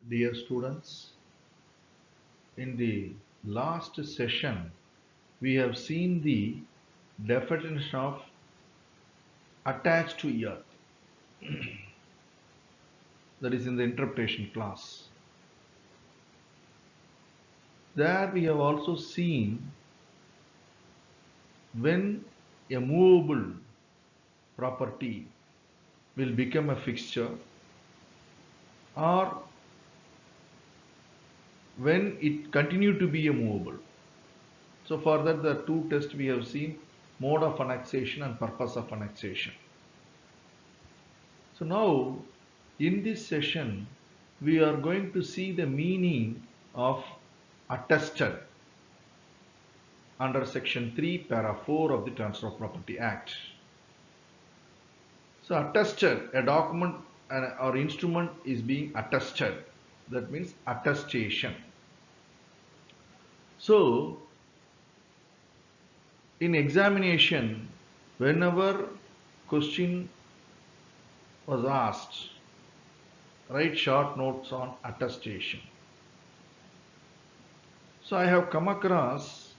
Dear students, in the last session, we have seen the definition of attached to earth, that is in the interpretation class. There we have also seen when a movable property will become a fixture or when it continue to be a movable. So for that the two tests we have seen, mode of annexation and purpose of annexation. So now in this session we are going to see the meaning of attested under section 3 para 4 of the Transfer of Property Act. So attested, a document or instrument is being attested, that means attestation. So in examination, whenever question was asked, write short notes on attestation. So I have come across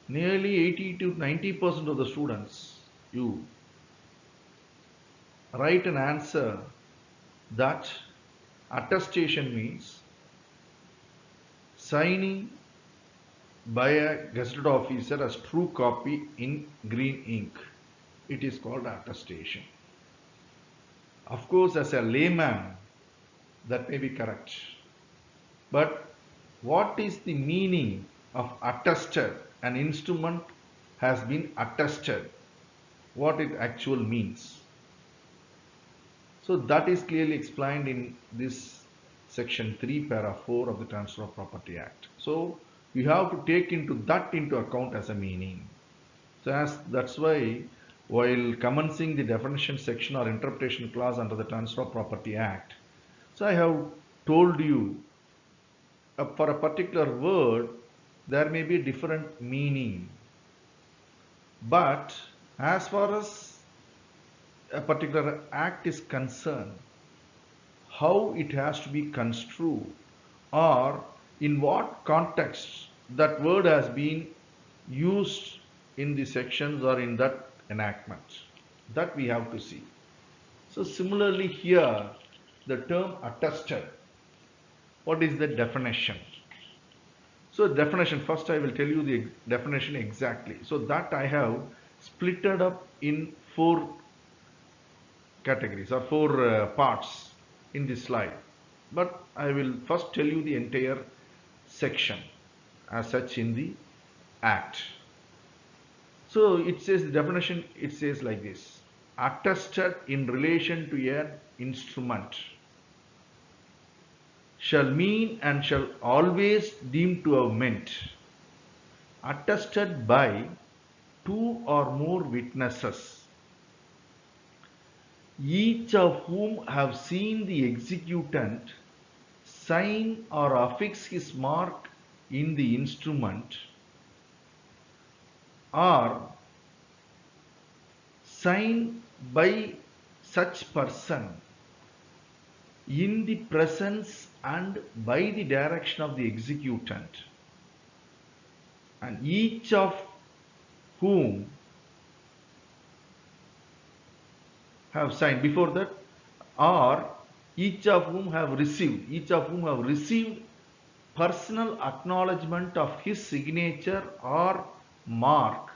nearly 80 to 90% of the students, you write an answer that attestation means signing by a gazetted officer as true copy in green ink. It is called attestation. Of course, as a layman, that may be correct. But what is the meaning of attested? An instrument has been attested. What it actually means. So that is clearly explained in this section 3 para 4 of the Transfer of Property Act. So you have to take that into account as a meaning. So that's why while commencing the definition section or interpretation clause under the Transfer of Property Act, so I have told you for a particular word there may be different meaning, but as far as a particular act is concerned, how it has to be construed or in what context that word has been used in the sections or in that enactment, that we have to see. So similarly here, the term attested, what is the definition? So definition, first I will tell you the definition exactly. So that I have splitted up in 4 categories or 4 parts in this slide. But I will first tell you the entire section as such in the Act. So it says the definition, it says like this: attested in relation to an instrument shall mean and shall always deem to have meant attested by 2 or more witnesses, each of whom have seen the executant sign or affix his mark in the instrument, or sign by such person in the presence and by the direction of the executant, and each of whom have signed before that, or each of whom have received personal acknowledgement of his signature or mark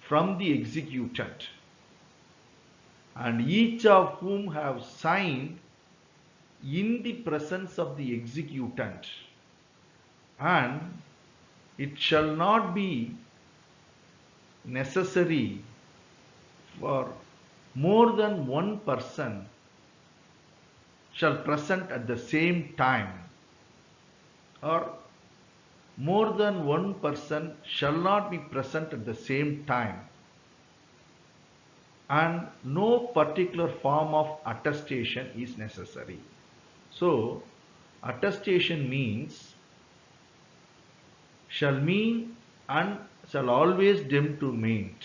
from the executant, and each of whom have signed in the presence of the executant, and it shall not be necessary for more than one person shall present at the same time, or more than one person shall not be present at the same time, and no particular form of attestation is necessary. So attestation means shall mean and shall always deem to mean,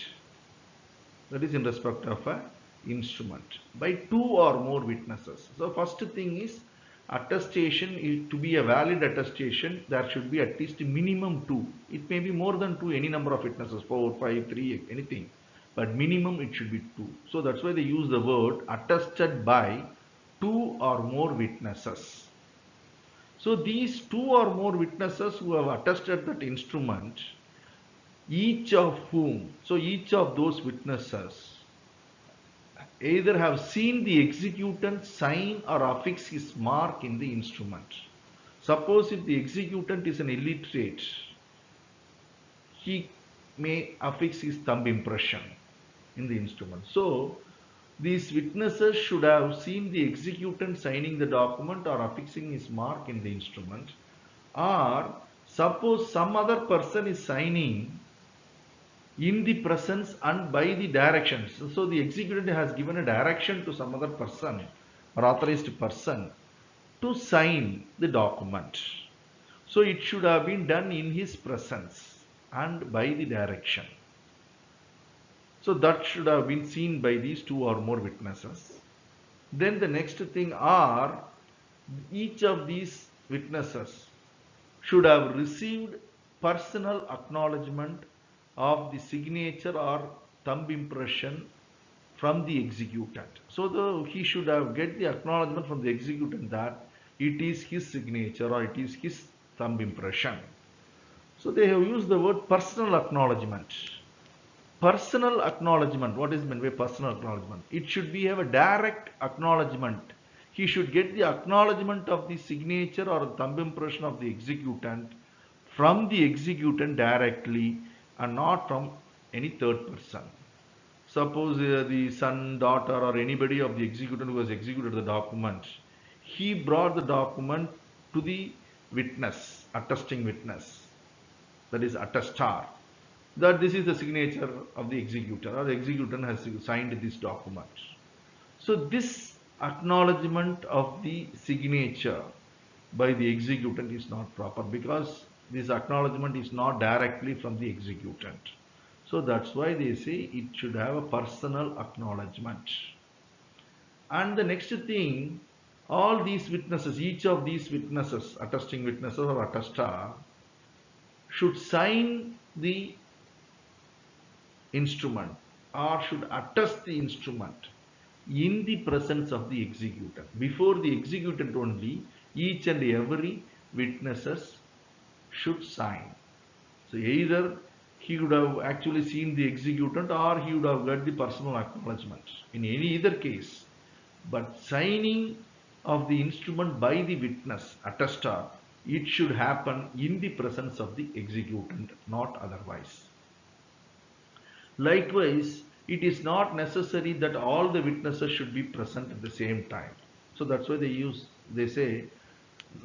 that is in respect of a instrument, by 2 or more witnesses. So first thing is attestation is to be a valid attestation, there should be at least minimum two. It may be more than two, any number of witnesses, 4, 5, 3, anything. But minimum it should be two. So that's why they use the word attested by two or more witnesses. So these two or more witnesses who have attested that instrument, each of whom, so each of those witnesses either have seen the executant sign or affix his mark in the instrument. Suppose if the executant is an illiterate, he may affix his thumb impression in the instrument. So these witnesses should have seen the executant signing the document or affixing his mark in the instrument, or suppose some other person is signing in the presence and by the directions. So the executant has given a direction to some other person or authorized person to sign the document. So it should have been done in his presence and by the direction. So that should have been seen by these two or more witnesses. Then the next thing are, each of these witnesses should have received personal acknowledgement of the signature or thumb impression from the executant. So he should have get the acknowledgement from the executant that it is his signature or it is his thumb impression. So they have used the word personal acknowledgement. Personal acknowledgement, what is meant by personal acknowledgement? It should be have a direct acknowledgement. He should get the acknowledgement of the signature or thumb impression of the executant from the executant directly and not from any third person. Suppose the son, daughter or anybody of the executant who has executed the document, he brought the document to the witness, attesting witness, that is attestar, that this is the signature of the executor or the executant has signed this document. So this acknowledgement of the signature by the executant is not proper because this acknowledgement is not directly from the executant. So that's why they say it should have a personal acknowledgement. And the next thing, all these witnesses, each of these witnesses, attesting witnesses or attestar, should sign the instrument or should attest the instrument in the presence of the executant. Before the executant only, each and every witnesses should sign. So either he would have actually seen the executant or he would have got the personal acknowledgement in any either case. But signing of the instrument by the witness, attestor, it should happen in the presence of the executant, not otherwise. Likewise, it is not necessary that all the witnesses should be present at the same time. So that's why they say,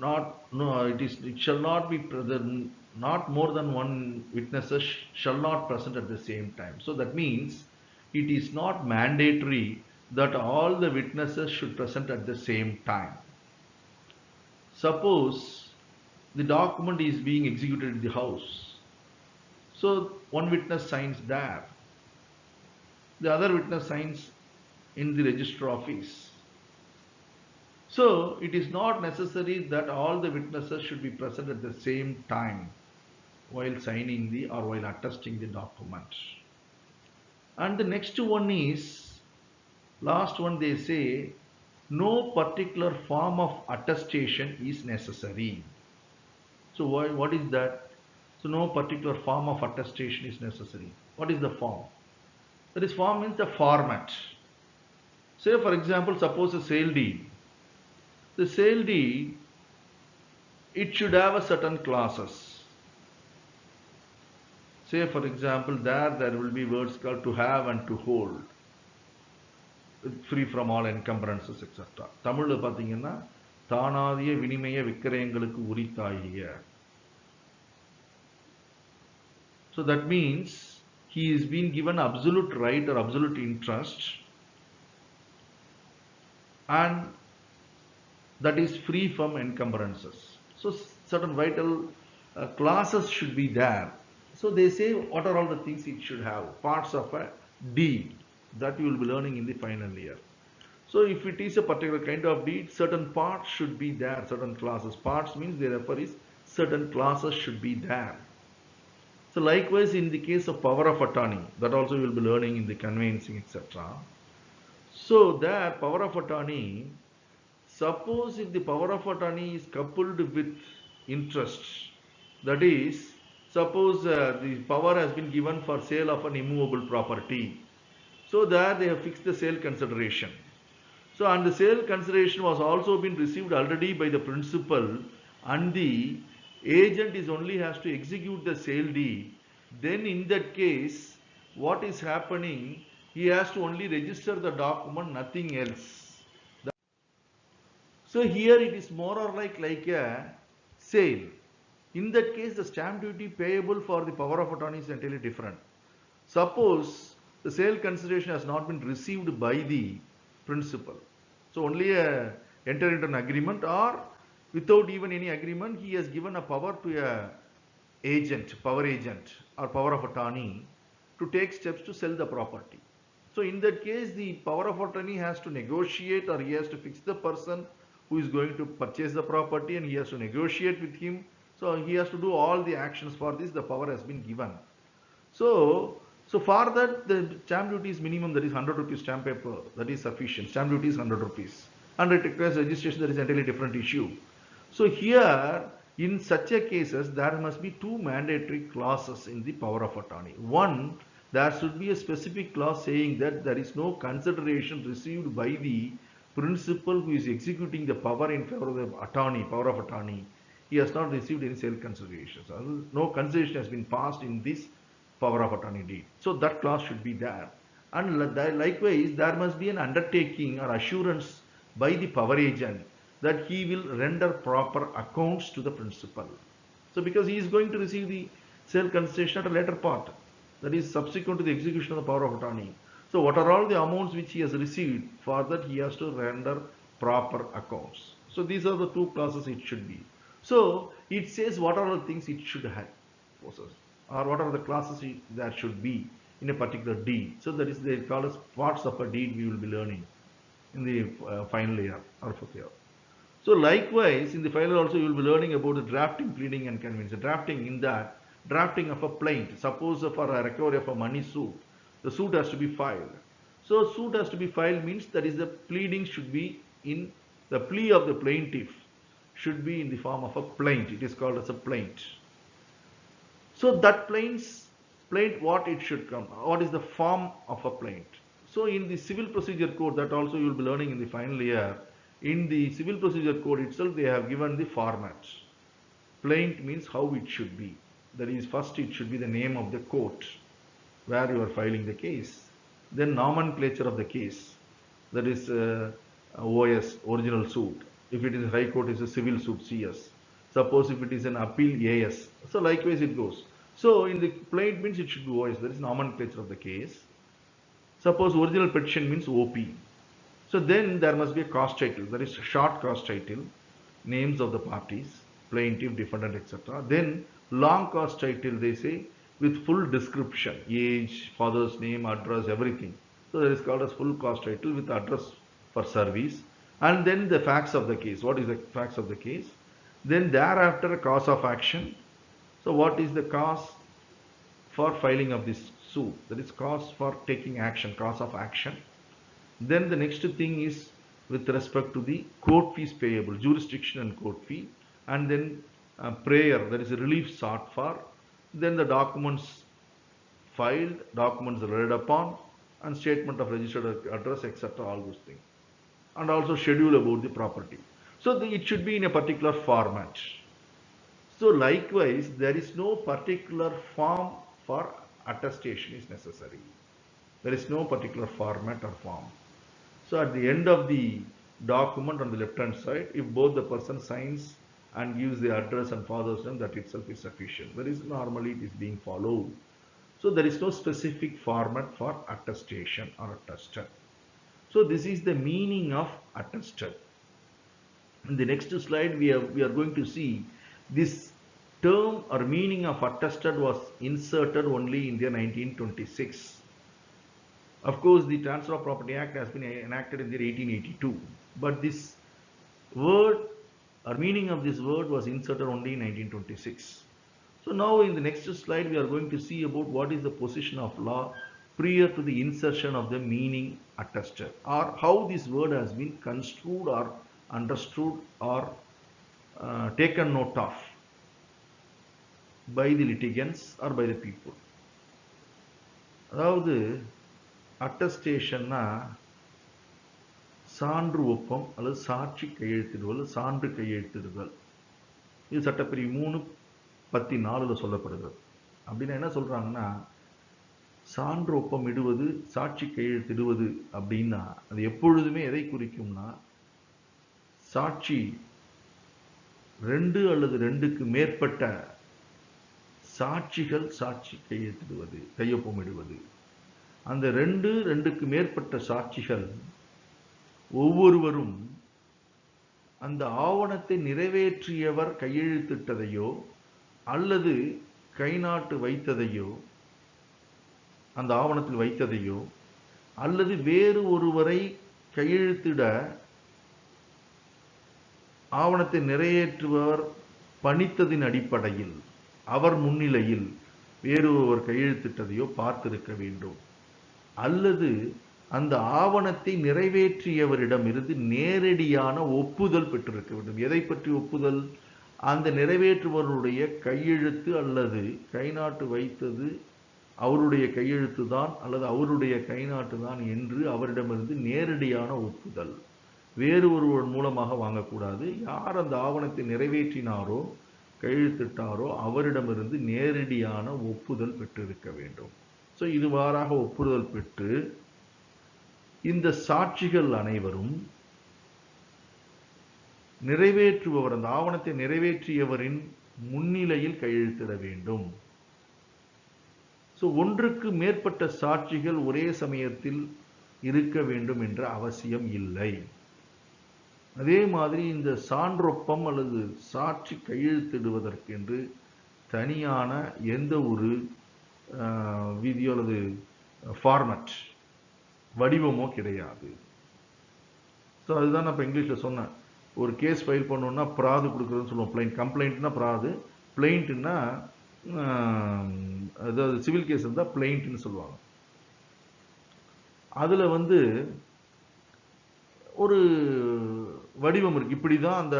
it shall not be present, not more than one witnesses shall not present at the same time. So that means it is not mandatory that all the witnesses should present at the same time. Suppose the document is being executed in the house. So one witness signs there. The other witness signs in the register office. So it is not necessary that all the witnesses should be present at the same time while signing or while attesting the document. And the next one is, last one, they say, no particular form of attestation is necessary. So what is that? So no particular form of attestation is necessary. What is the form? That is, form means the format. Say for example, suppose a sale deed. The sale deed, it should have a certain clauses. Say for example, there will be words called to have and to hold, free from all encumbrances, etc. தமிழ்ல பாத்தீங்கன்னா தானாதிய வினிமய விக்கிரயங்களுக்கு உரித்தாகிய. So that means he is being given absolute right or absolute interest, and that is free from encumbrances. So certain vital clauses should be there. So they say what are all the things it should have? Parts of a deed that you will be learning in the final year. So if it is a particular kind of deed, certain parts should be there, certain clauses. Parts means therefore is certain clauses should be there. So likewise in the case of power of attorney, that also you will be learning in the conveyancing, etc. So there power of attorney, suppose if the power of attorney is coupled with interest, that is, suppose the power has been given for sale of an immovable property. So there they have fixed the sale consideration. So and the sale consideration was also been received already by the principal, and the agent is only has to execute the sale deed. Then in that case, what is happening? He has to only register the document, nothing else. So here it is more or like a sale. In that case, the stamp duty payable for the power of attorney is entirely different. Suppose the sale consideration has not been received by the principal. So only enter into an agreement, or without even any agreement, he has given a power to a agent, power agent or power of attorney to take steps to sell the property. So in that case, the power of attorney has to negotiate, or he has to fix the person who is going to purchase the property, and he has to negotiate with him. So he has to do all the actions. For this the power has been given. So for that the stamp duty is minimum, that is 100 rupees stamp paper, that is sufficient. Stamp duty is 100 rupees. And it requires registration, that is entirely different issue. So here in such a cases there must be two mandatory clauses in the power of attorney. One, there should be a specific clause saying that there is no consideration received by the principal who is executing the power in favor of the attorney, power of attorney. He has not received any sale consideration. So no consideration has been passed in this power of attorney deed. So that clause should be there. And likewise, there must be an undertaking or assurance by the power agent that he will render proper accounts to the principal. So because he is going to receive the sale consideration at a later part, that is subsequent to the execution of the power of attorney. So what are all the amounts which he has received, for that he has to render proper accounts. So these are the two clauses it should be. So it says what are the things it should have, or what are the classes that should be in a particular deed. So that is, they call as parts of a deed we will be learning in the final year or fourth year. So likewise in the final also you will be learning about the drafting, pleading and conveyance. Drafting, in that drafting of a plaint, suppose for a recovery of a money suit, the suit has to be filed. So suit has to be filed means that is the pleading should be in the plea of the plaintiff should be in the form of a plaint. It is called as a plaint. So that plaint what it should come, what is the form of a plaint. So in the civil procedure code, that also you will be learning in the final year, in the civil procedure code itself they have given the format. Plaint means how it should be, that is, first it should be the name of the court where you are filing the case, then nomenclature of the case, that is OS, original suit. If it is high court, it is a civil suit, CS. Suppose if it is an appeal, AS. So likewise it goes. So in the plaint means it should be OS, that is nomenclature of the case. Suppose original petition means OP. So then there must be a cause title, that is short cause title, names of the parties, plaintiff, defendant, etc. Then long cause title, they say, with full description, age, father's name, address, everything. So that is called as full cause title with address for service. And then the facts of the case. What is the facts of the case? Then thereafter a cause of action. So what is the cause for filing of this suit? That is cause for taking action, cause of action. Then the next thing is with respect to the court fees payable, jurisdiction and court fee, and then prayer, that is a relief sought for, then the documents filed, documents read upon, and statement of registered address, etc., all those things, and also schedule about the property. So it should be in a particular format. So likewise, there is no particular form for attestation is necessary. There is no particular format or form. So at the end of the document on the left hand side, if both the person signs and gives the address and father's name, that itself is sufficient. That is, normally it is being followed. So there is no specific format for attestation or attested. So this is the meaning of attested. In the next slide, we are going to see this term or meaning of attested was inserted only in the 1926. Of course, the Transfer of Property Act has been enacted in the year 1882, but this word or meaning of this word was inserted only in 1926. So now in the next slide we are going to see about what is the position of law prior to the insertion of the meaning attested, or how this word has been construed or understood or taken note of by the litigants or by the people. அதாவது அட்டஸ்டேஷன்னா சான்று ஒப்பம் அல்லது சாட்சி கையெழுத்திடுதல், சான்று கையெழுத்திடுதல். இது சட்டப்பிரிவு 3(14) சொல்லப்படுகிறது. அப்படின்னா என்ன சொல்றாங்கன்னா, சான்று ஒப்பம் இடுவது, சாட்சி கையெழுத்திடுவது அப்படின்னா அது எப்பொழுதுமே எதை குறிக்கும்னா, சாட்சி 2 அல்லது 2க்கு மேற்பட்ட சாட்சிகள் சாட்சி கையெழுத்திடுவது, கையொப்பமிடுவது. அந்த 2க்கு மேற்பட்ட சாட்சிகள் ஒவ்வொருவரும் அந்த ஆவணத்தை நிறைவேற்றியவர் கையெழுத்திட்டதையோ அல்லது கை நாட்டு வைத்ததையோ, அந்த ஆவணத்தில் வைத்ததையோ அல்லது வேறு ஒருவரை கையெழுத்திட ஆவணத்தை நிறைவேற்றுபவர் பணித்ததின் அடிப்படையில் அவர் முன்னிலையில் வேறு ஒருவர் கையெழுத்திட்டதையோ பார்த்திருக்க வேண்டும், அல்லது அந்த ஆவணத்தை நிறைவேற்றியவரிடமிருந்து நேரடியான ஒப்புதல் பெற்றிருக்க வேண்டும். எதை பற்றி ஒப்புதல்? அந்த நிறைவேற்றுபவருடைய கையெழுத்து அல்லது கை நாட்டு வைத்தது அவருடைய கையெழுத்து தான் அல்லது அவருடைய கை நாட்டு தான் என்று அவரிடமிருந்து நேரடியான ஒப்புதல். வேறு ஒருவர் மூலமாக வாங்கக்கூடாது. யார் அந்த ஆவணத்தை நிறைவேற்றினாரோ கையெழுத்திட்டாரோ அவரிடமிருந்து நேரடியான ஒப்புதல் பெற்றிருக்க வேண்டும். ஸோ இதுவாறாக ஒப்புதல் பெற்று இந்த சாட்சிகள் அனைவரும் நிறைவேற்றுபவர், அந்த ஆவணத்தை நிறைவேற்றியவரின் முன்னிலையில் கையெழுத்திட வேண்டும். ஸோ ஒன்றுக்கு மேற்பட்ட சாட்சிகள் ஒரே சமயத்தில் இருக்க வேண்டும் என்ற அவசியம் இல்லை. அதே மாதிரி இந்த சான்றொப்பம் அல்லது சாட்சி கையெழுத்திடுவதற்கென்று தனியான எந்த ஒரு விதியோ அல்லது ஃபார்மட் வடிவமோ கிடையாது. ஸோ அதுதான் நான் இப்போ இங்கிலீஷில் சொன்னேன். ஒரு கேஸ் ஃபைல் பண்ணோன்னா ப்ராது கொடுக்குறதுன்னு சொல்லுவோம். பிளைண்ட் கம்ப்ளைண்ட்னா ப்ராது, பிளைண்ட்னா அதாவது சிவில் கேஸ் இருந்தால் பிளைண்ட்னு சொல்லுவாங்க. அதில் வந்து ஒரு வடிவம் இருக்குது. இப்படி தான் அந்த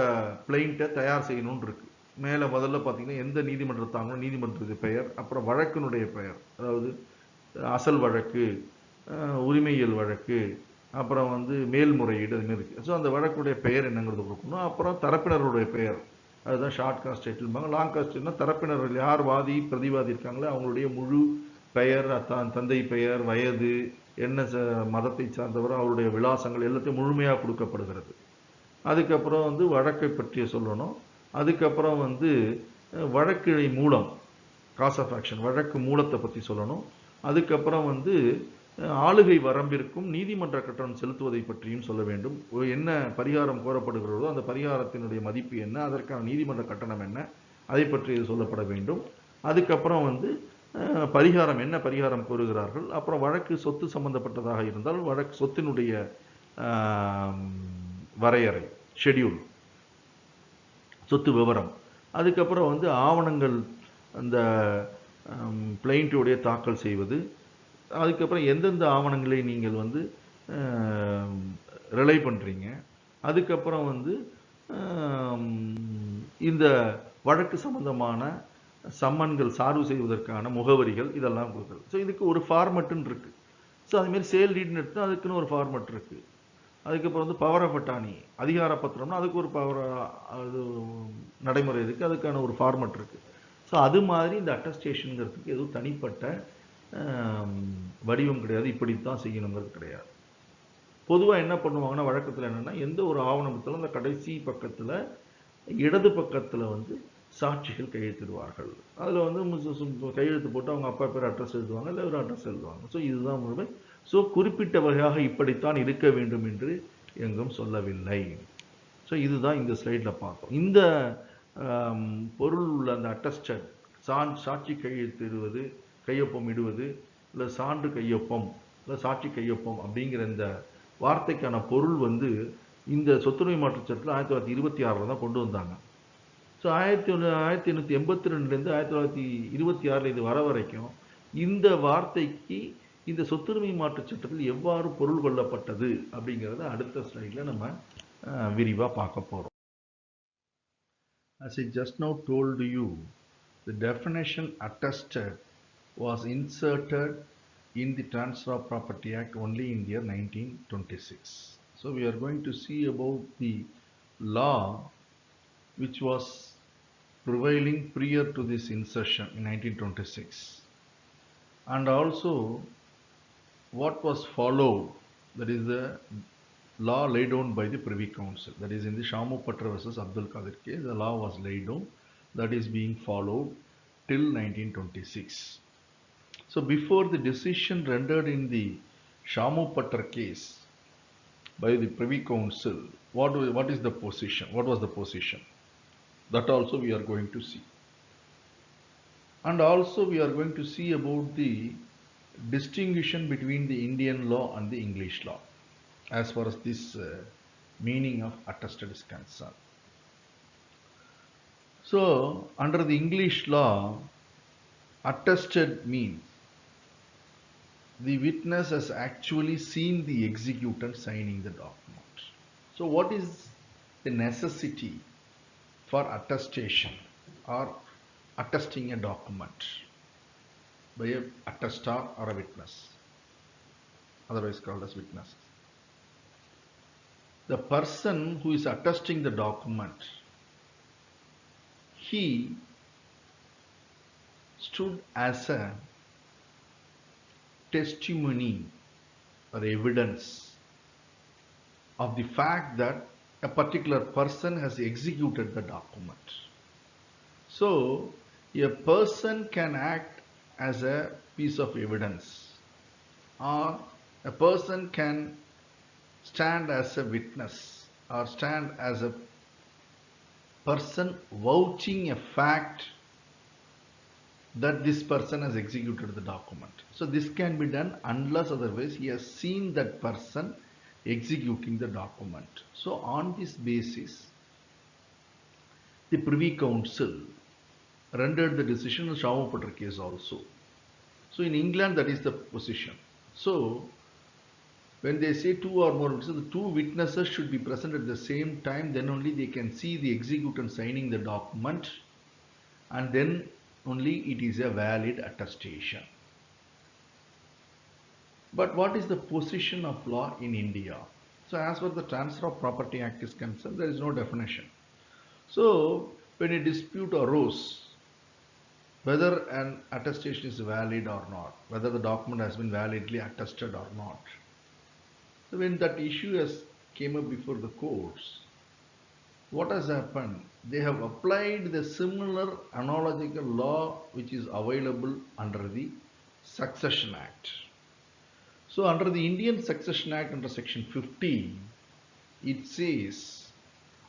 பிளைண்ட்டை தயார் செய்யணும்னு இருக்குது. மேலே முதல்ல பார்த்தீங்கன்னா எந்த நீதிமன்றத்தாங்களோ நீதிமன்றத்து பெயர், அப்புறம் வழக்கினுடைய பெயர், அதாவது அசல் வழக்கு, உரிமையியல் வழக்கு, அப்புறம் வந்து மேல்முறையீடு, அதுமாரி இருக்குது. ஸோ அந்த வழக்குடைய பெயர் என்னங்கிறது கொடுக்கணும். அப்புறம் தரப்பினருடைய பெயர், அதுதான் ஷார்ட் காஸ்ட் டைட்டில்பாங்க. லாங் காஸ்ட்னா தரப்பினர் யார் வாதி பிரதிவாதி இருக்காங்களோ அவங்களுடைய முழு பெயர், தந்தை பெயர், வயது, என்ன மதத்தை சார்ந்தவர், அவருடைய விலாசங்கள் எல்லாத்தையும் முழுமையாக கொடுக்கப்படுகிறது. அதுக்கப்புறம் வந்து வழக்கை பற்றிய சொல்லணும். அதுக்கப்புறம் வந்து வழக்கிழை மூலம், காஸ் ஆஃப் ஆக்ஷன், வழக்கு மூலத்தை பற்றி சொல்லணும். அதுக்கப்புறம் வந்து ஆளுகை வரம்பிற்கும் நீதிமன்ற கட்டணம் செலுத்துவதை பற்றியும் சொல்ல வேண்டும். என்ன பரிகாரம் கோரப்படுகிறதோ அந்த பரிகாரத்தினுடைய மதிப்பு என்ன, அதற்கான நீதிமன்ற கட்டணம் என்ன, அதை பற்றி சொல்லப்பட வேண்டும். அதுக்கப்புறம் வந்து பரிகாரம், என்ன பரிகாரம் கோருகிறார்கள். அப்புறம் வழக்கு சொத்து சம்பந்தப்பட்டதாக இருந்தால் வழக்கு சொத்தினுடைய வரையறை, ஷெட்யூல், சொத்து விவரம். அதுக்கப்புறம் வந்து ஆவணங்கள், அந்த பிளைண்ட்டுடைய தாக்கல் செய்வது. அதுக்கப்புறம் எந்தெந்த ஆவணங்களை நீங்கள் வந்து ரிலை பண்ணுறீங்க. அதுக்கப்புறம் வந்து இந்த வழக்கு சம்பந்தமான சம்மன்கள் சார்பு செய்வதற்கான முகவரிகள், இதெல்லாம் கொடுக்குறது. ஸோ இதுக்கு ஒரு ஃபார்மெட்டுன்னு இருக்குது. ஸோ அதுமாரி சேல் டீட்னு எடுத்தால் அதுக்குன்னு ஒரு ஃபார்மெட் இருக்குது. அதுக்கப்புறம் வந்து பவர் ஆஃப் அட்டார்னி, அதிகார பத்திரம்னா அதுக்கு ஒரு அது நடைமுறை இருக்குது, அதுக்கான ஒரு ஃபார்மெட் இருக்குது. ஸோ அது மாதிரி இந்த அட்டஸ்டேஷனுங்கிறதுக்கு எதுவும் தனிப்பட்ட வடிவம் கிடையாது, இப்படித்தான் செய்யணுங்கிறது கிடையாது. பொதுவாக என்ன பண்ணுவாங்கன்னா வழக்கத்தில் என்னென்னா, எந்த ஒரு ஆவணம் எடுத்தாலும் அந்த கடைசி பக்கத்தில் இடது பக்கத்தில் வந்து சாட்சிகள் கையெழுத்திடுவார்கள். அதில் வந்து கையெழுத்து போட்டு அவங்க அப்பா பேர் அட்ரஸ் எழுதுவாங்க, இல்லை ஒரு அட்ரஸ் எழுதுவாங்க. ஸோ இதுதான் முழுமை. ஸோ குறிப்பிட்ட வகையாக இப்படித்தான் இருக்க வேண்டும் என்று எங்கும் சொல்லவில்லை. ஸோ இதுதான் இந்த ஸ்லைடில் பார்த்தோம். இந்த பொருள் உள்ள அந்த அட்டஸ்டட் சாட்சி கையெழுத்திடுவது, கையொப்பம் இடுவது, இல்லை சான்று கையொப்பம், சாட்சி கையொப்பம் அப்படிங்கிற இந்த வார்த்தைக்கான பொருள் வந்து இந்த சொத்துரிமை மாற்றுச் சட்டத்தில் 1926 தான் கொண்டு வந்தாங்க. ஸோ 1882லேருந்து 1926 இது வர வரைக்கும் இந்த வார்த்தைக்கு இந்த சொத்துரிமை மாற்றுச் சட்டத்தில் எவ்வாறு பொருள் கொள்ளப்பட்டது அப்படிங்கிறத அடுத்த ஸ்லைடில் நம்ம விரிவாக பார்க்க போகிறோம். As I just now told you, the definition attested was inserted in the Transfer of Property Act only in the year 1926. So we are going to see about the law which was prevailing prior to this insertion in 1926, and also what was followed, that is the law laid down by the Privy Council, that is in the Shamupatra versus Abdul Qadir case. The law was laid down, that is being followed till 1926. So before the decision rendered in the Shamupatra case by the Privy Council, what is the position? What was the position? That also we are going to see. And also we are going to see about the distinction between the Indian law and the English law as far as this meaning of attested is concerned. So under the English law, attested means the witness has actually seen the executant signing the document. So what is the necessity for attestation or attesting a document by a attestor or a witness, otherwise called as witness? The person who is attesting the document, he stood as a testimony or evidence of the fact that a particular person has executed the document. So a person can act as a piece of evidence, or a person can stand as a witness, or stand as a person vouching a fact that this person has executed the document. So this can be done unless otherwise he has seen that person executing the document. So on this basis, the Privy Council rendered the decision in the Shamupatra case also. So in England, that is the position. So when they say two or more witnesses, the two witnesses should be present at the same time, then only they can see the executant signing the document, and then only it is a valid attestation. But what is the position of law in India? So as per the Transfer of Property Act is concerned, there is no definition. So when a dispute arose, whether an attestation is valid or not, whether the document has been validly attested or not, so when that issue has came up before the courts, what has happened? They have applied the similar analogical law which is available under the Succession Act. So under the Indian Succession Act, under section 50, it says,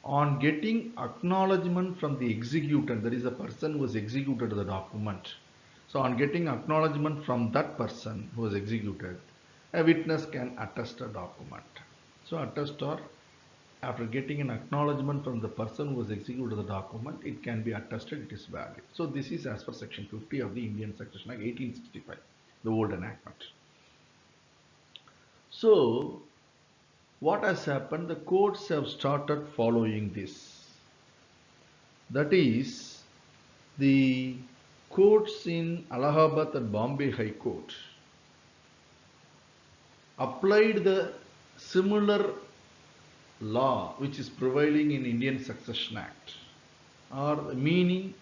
on getting acknowledgement from the executant, that is the person who has executed the document, so on getting acknowledgement from that person who has executed, a witness can attest a document. So attestor, after getting an acknowledgement from the person who has executed the document, it can be attested, it is valid. So this is as per section 50 of the Indian Succession Act 1865, the old enactment. So what has happened? The courts have started following this. That is, the courts in Allahabad and Bombay High Court applied the similar law which is prevailing in Indian Succession Act, or meaning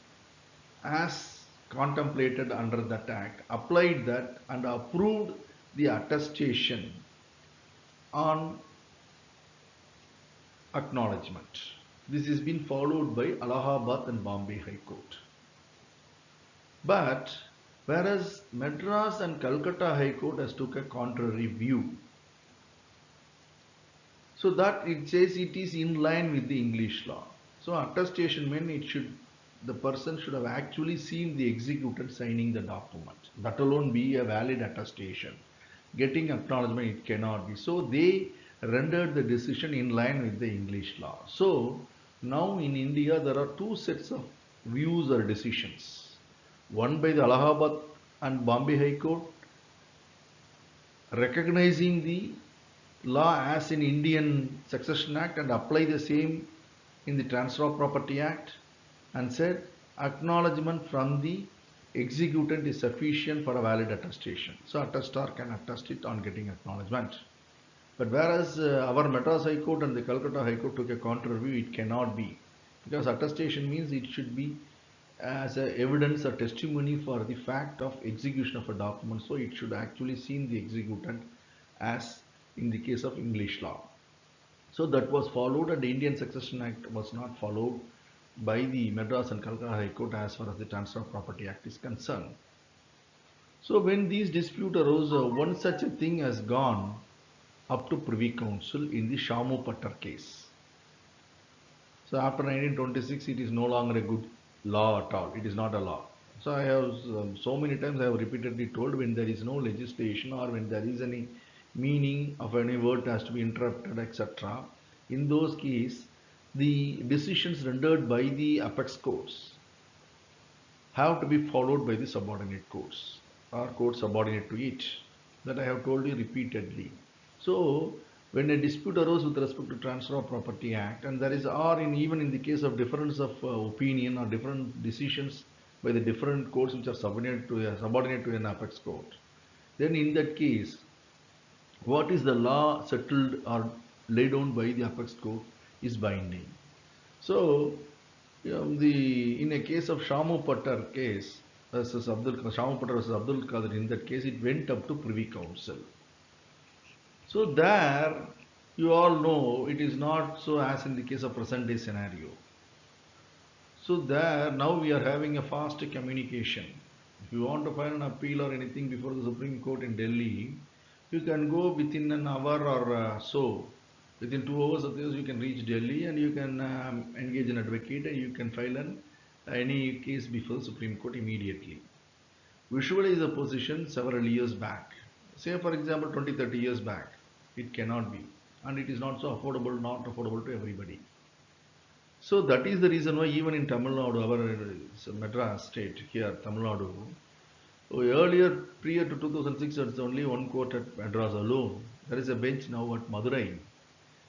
as contemplated under that act, applied that and approved the attestation on acknowledgement. This has been followed by Allahabad and Bombay High Court. But whereas Madras and Calcutta High Court has took a contrary view, so that it says it is in line with the English law. So attestation means the person should have actually seen the executant signing the document. That alone be a valid attestation. getting acknowledgement, it cannot be. So they rendered the decision in line with the English law. So now in India there are two sets of views or decisions. One by the Allahabad and Bombay High Court recognizing the law as in Indian Succession Act and apply the same in the Transfer of Property Act, and said acknowledgement from the executant is sufficient for a valid attestation. So attestor can attest it on getting acknowledgement. But whereas our Madras High Court and the Calcutta High Court took a counter view, it cannot be, because attestation means it should be as a evidence or testimony for the fact of execution of a document. So it should actually seem the executant as in the case of English law. So that was followed, and the Indian Succession Act was not followed by the Madras and Calcutta High Court as far as the Transfer of Property Act is concerned. So when these dispute arose, one such a thing has gone up to Privy Council in the Shamu Pattar case. So after 1926, it is no longer a good law at all. It is not a law. So I have so many times I have repeatedly told, when there is no legislation or when there is any meaning of any word has to be interrupted, etc. In those cases, the decisions rendered by the apex courts have to be followed by the subordinate courts or courts subordinate to it. That I have told you repeatedly. So when a dispute arose with respect to Transfer of Property Act, and there is, or in even in the case of difference of opinion or different decisions by the different courts which are subordinate to an apex court, then in that case, what is the law settled or laid down by the apex court is binding. So in a case of Shamu Pattar case versus Shamu Pattar versus Abdul Qadir, in that case it went up to Privy Council. So there, you all know, it is not so as in the case of present day scenario. So there, now we are having a fast communication. If you want to file an appeal or anything before the Supreme Court in Delhi, you can go within an hour or so. Within 2 hours of this, you can reach Delhi and you can engage an advocate and you can file any case before the Supreme Court immediately. Visualize the position several years back. Say for example 20-30 years back. It cannot be. And it is not so affordable, not affordable to everybody. So that is the reason why even in Tamil Nadu, our Madras state here, Tamil Nadu, earlier, prior to 2006, there is only one court at Madras alone. There is a bench now at Madurai.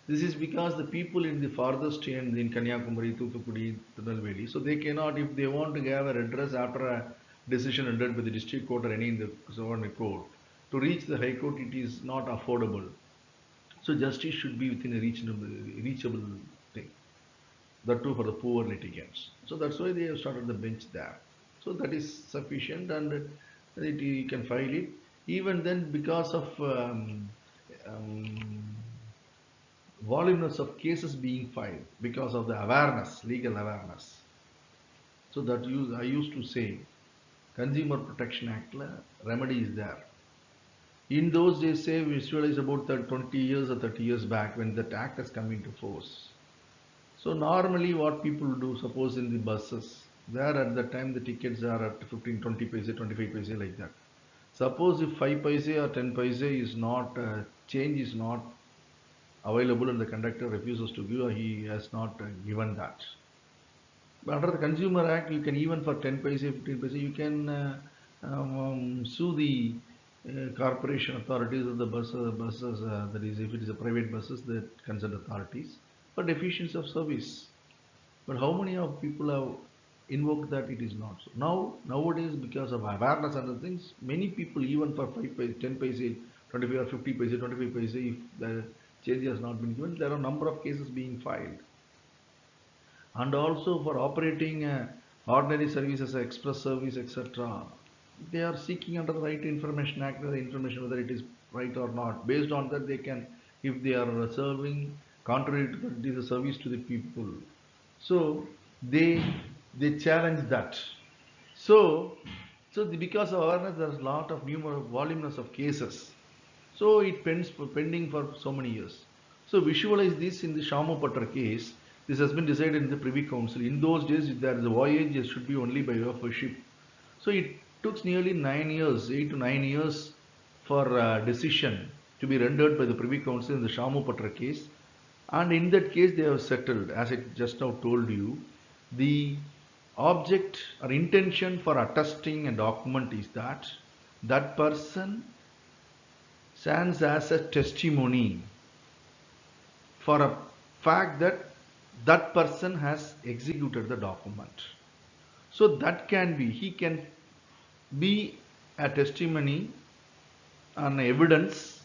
This is because the people in the farthest end in Kanyakumari, Thoothukudi, Tirunelveli, so they cannot, if they want to have a redress after a decision rendered by the district court or any in the subordinate court, to reach the high court, it is not affordable. So justice should be within a reachable thing. That too for the poor litigants. So that's why they have started the bench there. So that is sufficient, and you can file it. Even then, because of voluminous of cases being filed, because of the awareness, legal awareness. So that I used to say, Consumer Protection Act remedy is there. In those days, say, visualize about 20 years or 30 years back when that act has come into force. So normally what people do, suppose in the buses, there at the time the tickets are at 15, 20 paise, 25 paise, like that. Suppose if 5 paise or 10 paise is not, change is not available and the conductor refuses to give, he has not given that. But under the Consumer Act, you can even for 10 paise, 15 paise, you can sue the corporation authorities of the buses, that is, if it is a private buses, the concerned authorities, for deficiency of service. But how many of people have invoked that? It is not so. Nowadays, because of awareness and other things, many people, even for 5 paise, 10 paise, 25 or 50 paise, 25 paise, if the change has not been given, there are a number of cases being filed. And also for operating ordinary services, express service, etc., they are seeking under the Right to Information Act the information whether it is right or not. Based on that, they can, if they are serving contrary to that, it is a service to the people. So they challenge that. So because of awareness, there is a lot of voluminous of cases. So it pending for so many years. So visualize this in the Shamu Pattar case. This has been decided in the Privy Council. In those days, if there is a voyage, it should be only by way of a ship. So it took nearly 9 years, 8 to 9 years for decision to be rendered by the Privy Council in the Shamupatra case, and in that case they have settled, as I just now told you, the object or intention for attesting a document is that that person stands as a testimony for a fact that that person has executed the document. So that can be, he can be a testimony and evidence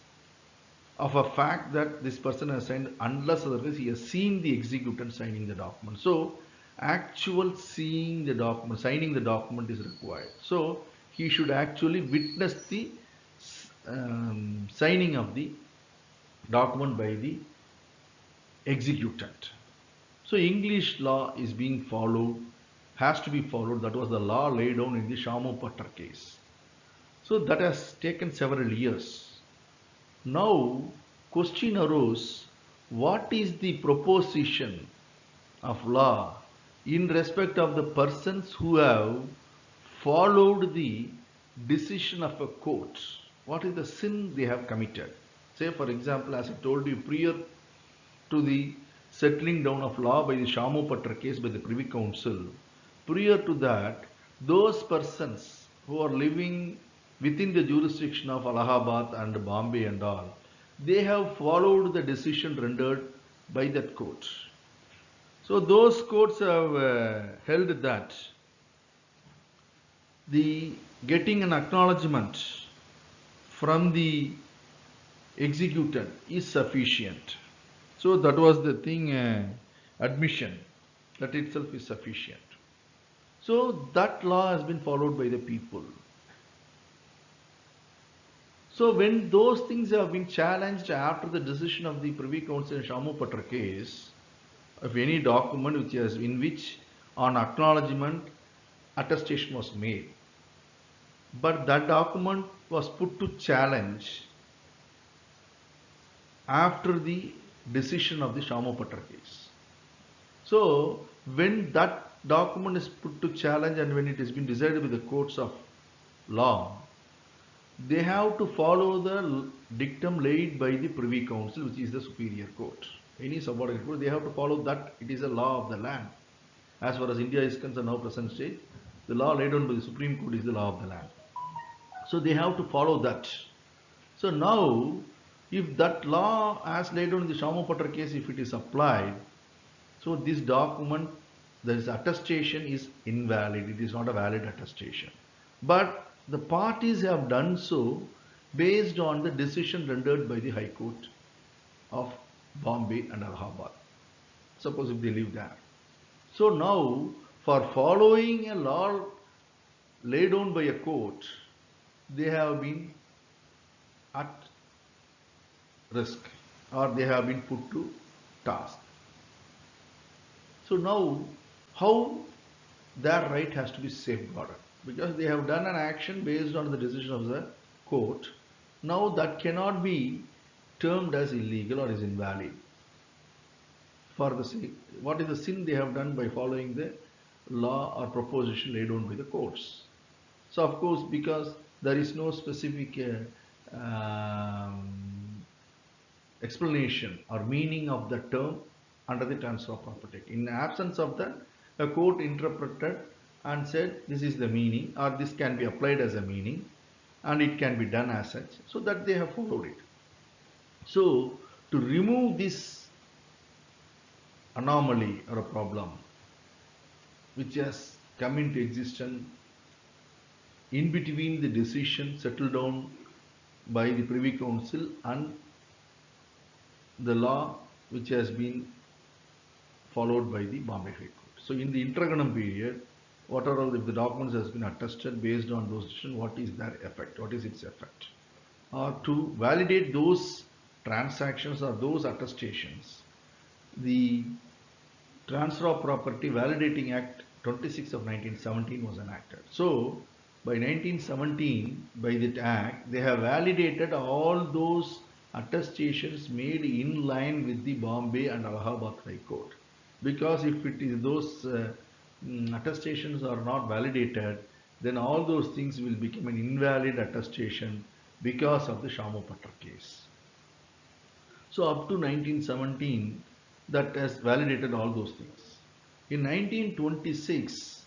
of a fact that this person has signed, unless otherwise he has seen the executant signing the document. So actual seeing the document, signing the document is required. So he should actually witness the signing of the document by the executant. So English law is being followed, has to be followed. That was the law laid down in the Shamupatra case. So that has taken several years. Now question arose, what is the proposition of law in respect of the persons who have followed the decision of a court? What is the sin they have committed? Say for example, as I told you, prior to the settling down of law by the Shamupatra case by the Privy Council, prior to that, those persons who are living within the jurisdiction of Allahabad and Bombay and all, they have followed the decision rendered by that court. So those courts have held that the getting an acknowledgement from the executant is sufficient. So that was the thing, admission, that itself is sufficient. So that law has been followed by the people. So when those things have been challenged after the decision of the Privy Council in Shamupatra case, of any document which has, in which on acknowledgement attestation was made, but that document was put to challenge after the decision of the Shamupatra case. So when that document is put to challenge and when it has been decided by the courts of law, they have to follow the dictum laid by the Privy Council, which is the superior court. Any subordinate court, they have to follow that. It is a law of the land. As far as India is concerned, now present state, the law laid down by the Supreme Court is the law of the land. So they have to follow that. So now, if that law as laid down in the Shamupatra case, if it is applied, so this document, this attestation is invalid. It is not a valid attestation. But the parties have done so based on the decision rendered by the High Court of Bombay and Allahabad. Suppose if they live there. So now, for following a law laid down by a court, they have been at risk or they have been put to task. So now, how their right has to be safeguarded? Because they have done an action based on the decision of the court. Now that cannot be termed as illegal or is invalid. For the sake, what is the sin they have done by following the law or proposition laid down by the courts? So of course, because there is no specific explanation or meaning of the term under the Transfer of Property Act. In absence of that, a court interpreted and said this is the meaning, or this can be applied as a meaning, and it can be done as such, so that they have followed it. So to remove this anomaly or a problem which has come into existence in between the decision settled down by the Privy Council and the law which has been followed by the Bombay High Court. So in the interregnum period, whatever if the documents has been attested based on those decisions, what is their effect? What is its effect? To validate those transactions or those attestations, the Transfer of Property Validating Act 26 of 1917 was enacted. So by 1917, by that act, they have validated all those attestations made in line with the Bombay and Allahabad High Court. Because if it is those attestations are not validated, then all those things will become an invalid attestation because of the Shamupatra case. So up to 1917, that has validated all those things. In 1926,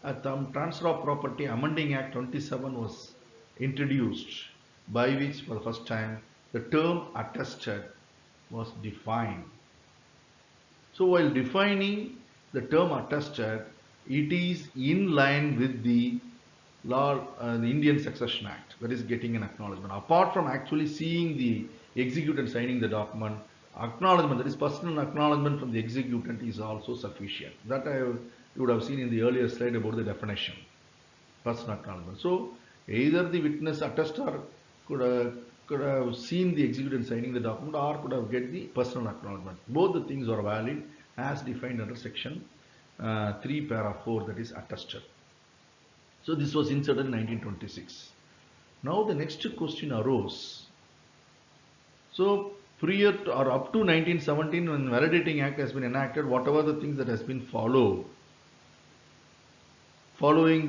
a Transfer of Property Amending Act 27 was introduced, by which for the first time the term attested was defined. So while defining the term attested, it is in line with the law, the Indian Succession Act, that is getting an acknowledgement. Apart from actually seeing the executant and signing the document, acknowledgement, that is personal acknowledgement from the executant, is also sufficient. That you would have seen in the earlier slide about the definition, personal acknowledgement. So either the witness attestor could have seen the executant signing the document, or could have get the personal acknowledgement. Both the things are valid as defined under section 3 para 4, that is attested. So this was inserted in 1926. Now the next question arose. So prior to, or up to 1917, when Validating Act has been enacted, whatever the things that has been following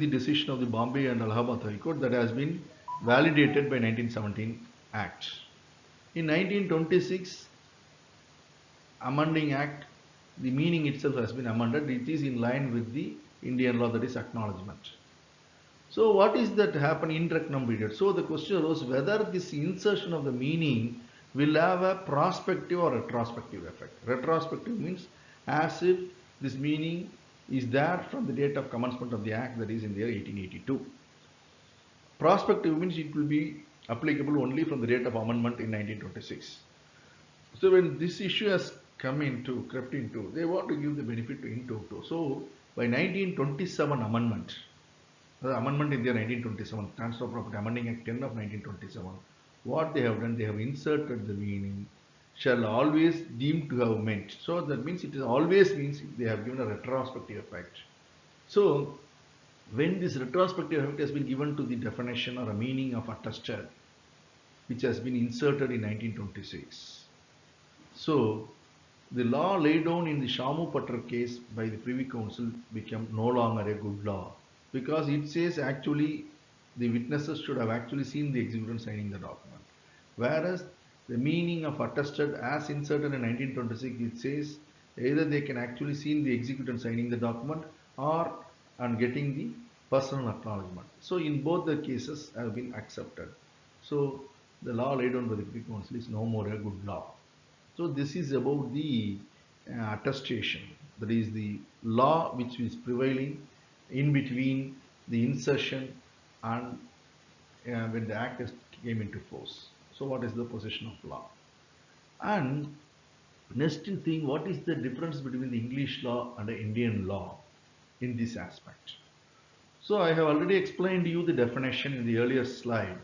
the decision of the Bombay and Allahabad High Court, that has been validated by 1917 Act. In 1926 Amending Act, the meaning itself has been amended. It is in line with the Indian law, that is acknowledgement. So what is that happen in rectum period? So the question arose whether this insertion of the meaning will have a prospective or retrospective effect. Retrospective means as if this meaning is there from the date of commencement of the act, that is in the year 1882. Prospective means it will be applicable only from the date of amendment in 1926. So when this issue has crept into, they want to give the benefit to in toto. So by 1927 amendment, the amendment in the year 1927, Transfer of Property Amending Act 10 of 1927, what they have done, they have inserted the meaning shall always deemed to have meant. So that means it is always means they have given a retrospective effect. So when this retrospective effect has been given to the definition or a meaning of attested, which has been inserted in 1926, so the law laid down in the Shamupatra case by the Privy Council became no longer a good law, because it says actually the witnesses should have actually seen the executant signing the document. Whereas the meaning of attested as inserted in 1926, it says either they can actually see the executant signing the document or on getting the personal acknowledgement. So in both the cases have been accepted. So the law laid down by the Privy Council is no more a good law. So this is about the attestation, that is the law which is prevailing in between the insertion and when the act came into force. So what is the position of law? And next thing, what is the difference between the English law and the Indian law in this aspect? So I have already explained to you the definition in the earlier slide.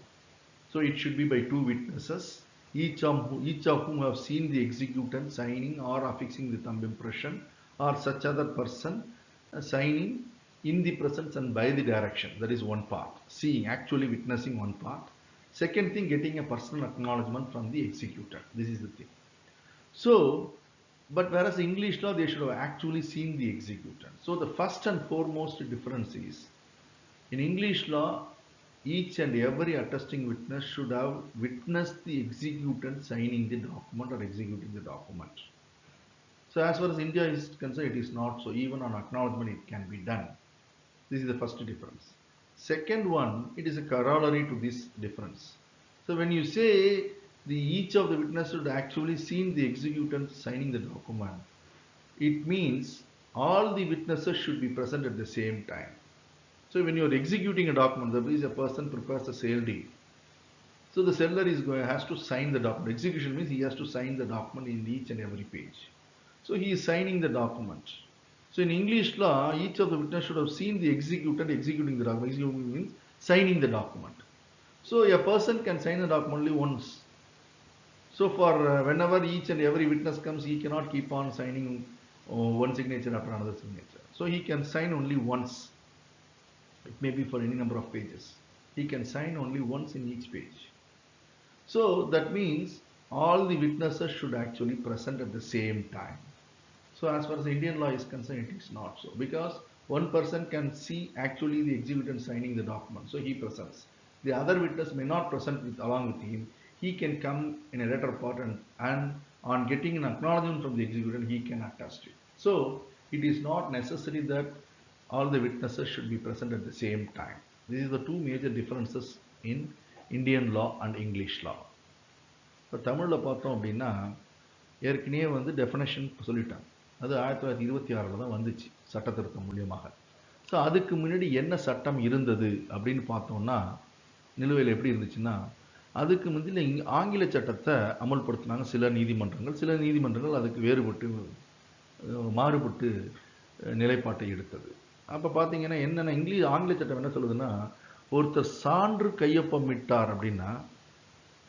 So it should be by two witnesses, each of whom have seen the executant signing or affixing the thumb impression or such other person signing in the presence and by the direction. That is one part. Seeing, actually witnessing, one part. Second thing, getting a personal acknowledgement from the executor. This is the thing. So, but whereas English law, they should have actually seen the executant. So the first and foremost difference is, in English law, each and every attesting witness should have witnessed the executant signing the document or executing the document. So as far as India is concerned, it is not so. Even on acknowledgement, it can be done. This is the first difference. Second one, it is a corollary to this difference. So when you say each of the witnesses should actually seen the executant signing the document, it means all the witnesses should be present at the same time. So when you are executing a document, there is a person prepares a sale deed. So the seller has to sign the document. Execution means he has to sign the document in each and every page. So he is signing the document. So in English law, each of the witnesses should have seen the executant executing the document. Executing means signing the document. So a person can sign the document only once. So for whenever each and every witness comes, he cannot keep on signing one signature after another signature. So he can sign only once. It may be for any number of pages. He can sign only once in each page. So that means all the witnesses should actually present at the same time. So as far as Indian law is concerned, it is not so, because one person can see actually the executant signing the document, so he presents. the other witness may not present along with him, he can come in a later part, and on getting an acknowledgement from the executor, he can attest it. So it is not necessary that all the witnesses should be present at the same time. These are the two major differences in Indian law and English law. இப்போ தமிழில் பார்த்தோம் அப்படின்னா ஏற்கனவே வந்து definition சொல்லிட்டாங்க. அது 1926 தான் வந்துச்சு சட்ட திருத்தம் மூலியமாக. ஸோ அதுக்கு முன்னாடி என்ன சட்டம் இருந்தது அப்படின்னு பார்த்தோம்னா நிலுவையில் எப்படி இருந்துச்சுன்னா, அதுக்கு முந்தின ஆங்கில சட்டத்தை அமல்படுத்தினாங்க சில நீதிமன்றங்கள் அதுக்கு வேறுபட்டு மாறுபட்டு நிலைப்பாட்டை எடுத்தது. அப்போ பார்த்தீங்கன்னா என்னென்ன ஆங்கில சட்டம் என்ன சொல்லுதுன்னா, ஒருத்தர் சான்று கையொப்பமிட்டார் அப்படின்னா,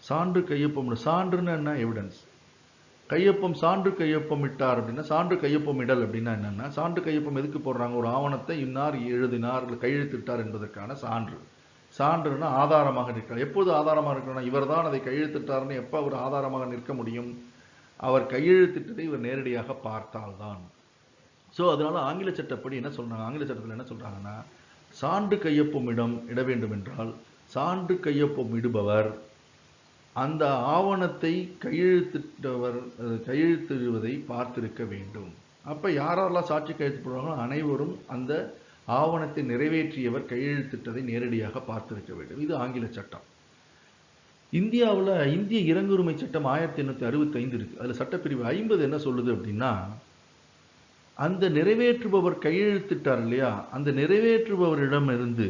சான்றுன்னு என்ன, எவிடன்ஸ். சான்று கையொப்பமிட்டார் அப்படின்னா, சான்று கையொப்பமிடல் அப்படின்னா என்னன்னா, சான்று கையொப்பம் எதுக்கு போடுறாங்க? ஒரு ஆவணத்தை இன்னார் எழுதினார் கையெழுத்திட்டார் என்பதற்கான சான்றுன்னா ஆதாரமாக நிற்கிறார். எப்போது ஆதாரமாக இருக்கணும்னா, இவர் தான் அதை கையெழுத்திட்டார்னு எப்போ அவர் ஆதாரமாக நிற்க முடியும்? அவர் கையெழுத்திட்டதை இவர் நேரடியாக பார்த்தால்தான். ஸோ அதனால ஆங்கில சட்டப்படி என்ன சொல்றாங்க, ஆங்கில சட்டத்தில் என்ன சொல்றாங்கன்னா, சான்று கையொப்பம் இட வேண்டும் என்றால் சான்று கையொப்பம் இடுபவர் அந்த ஆவணத்தை கையெழுத்திடுவதை பார்த்திருக்க வேண்டும். அப்ப யாரெல்லாம் சாட்சி கையெழுத்து போடுறாங்களோ அனைவரும் அந்த ஆவணத்தை நிறைவேற்றியவர் கையெழுத்திட்டதை நேரடியாக பார்த்திருக்க வேண்டும். இது ஆங்கில சட்டம். இந்தியாவில் இந்திய இறங்குரிமை சட்டம் 1865 இருக்கு. அதுல சட்டப்பிரிவு 50 என்ன சொல்லுது அப்படின்னா, அந்த நிறைவேற்றுபவர் கையெழுத்திட்டார் இல்லையா, அந்த நிறைவேற்றுபவரிடமிருந்து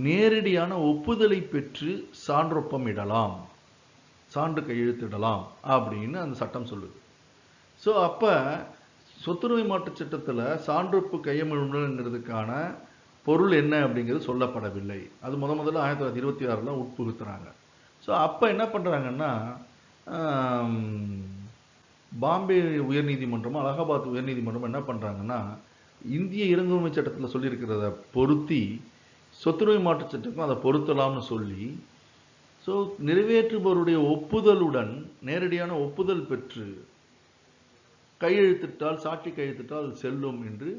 நேரடியான ஒப்புதலை பெற்று சான்றொப்பம் இடலாம், சான்று கையெழுத்திடலாம் அப்படின்னு அந்த சட்டம் சொல்லுது. ஸோ அப்போ சொத்துரிமை மாற்று சட்டத்தில் சான்றொப்பு கையொப்பமிடுங்கிறதுக்கான பொருள் என்ன அப்படிங்கிறது சொல்லப்படவில்லை. அது முதல்ல 1926 உட்புகுத்துறாங்க. ஸோ அப்போ என்ன பண்ணுறாங்கன்னா, பாம்பே உயர்நீதிமன்றமும் அலகாபாத் உயர்நீதிமன்றமும் என்ன பண்ணுறாங்கன்னா, இந்திய இறங்குரிமை சட்டத்தில் சொல்லியிருக்கிறத பொருத்தி சொத்துரிமை மாற்று சட்டத்துக்கும் அதை பொருத்தலாம்னு சொல்லி, ஸோ நிறைவேற்றுபவருடைய ஒப்புதலுடன் நேரடியான ஒப்புதல் பெற்று கையெழுத்திட்டால், சாட்சி கையெழுத்திட்டால் அது செல்லும் என்று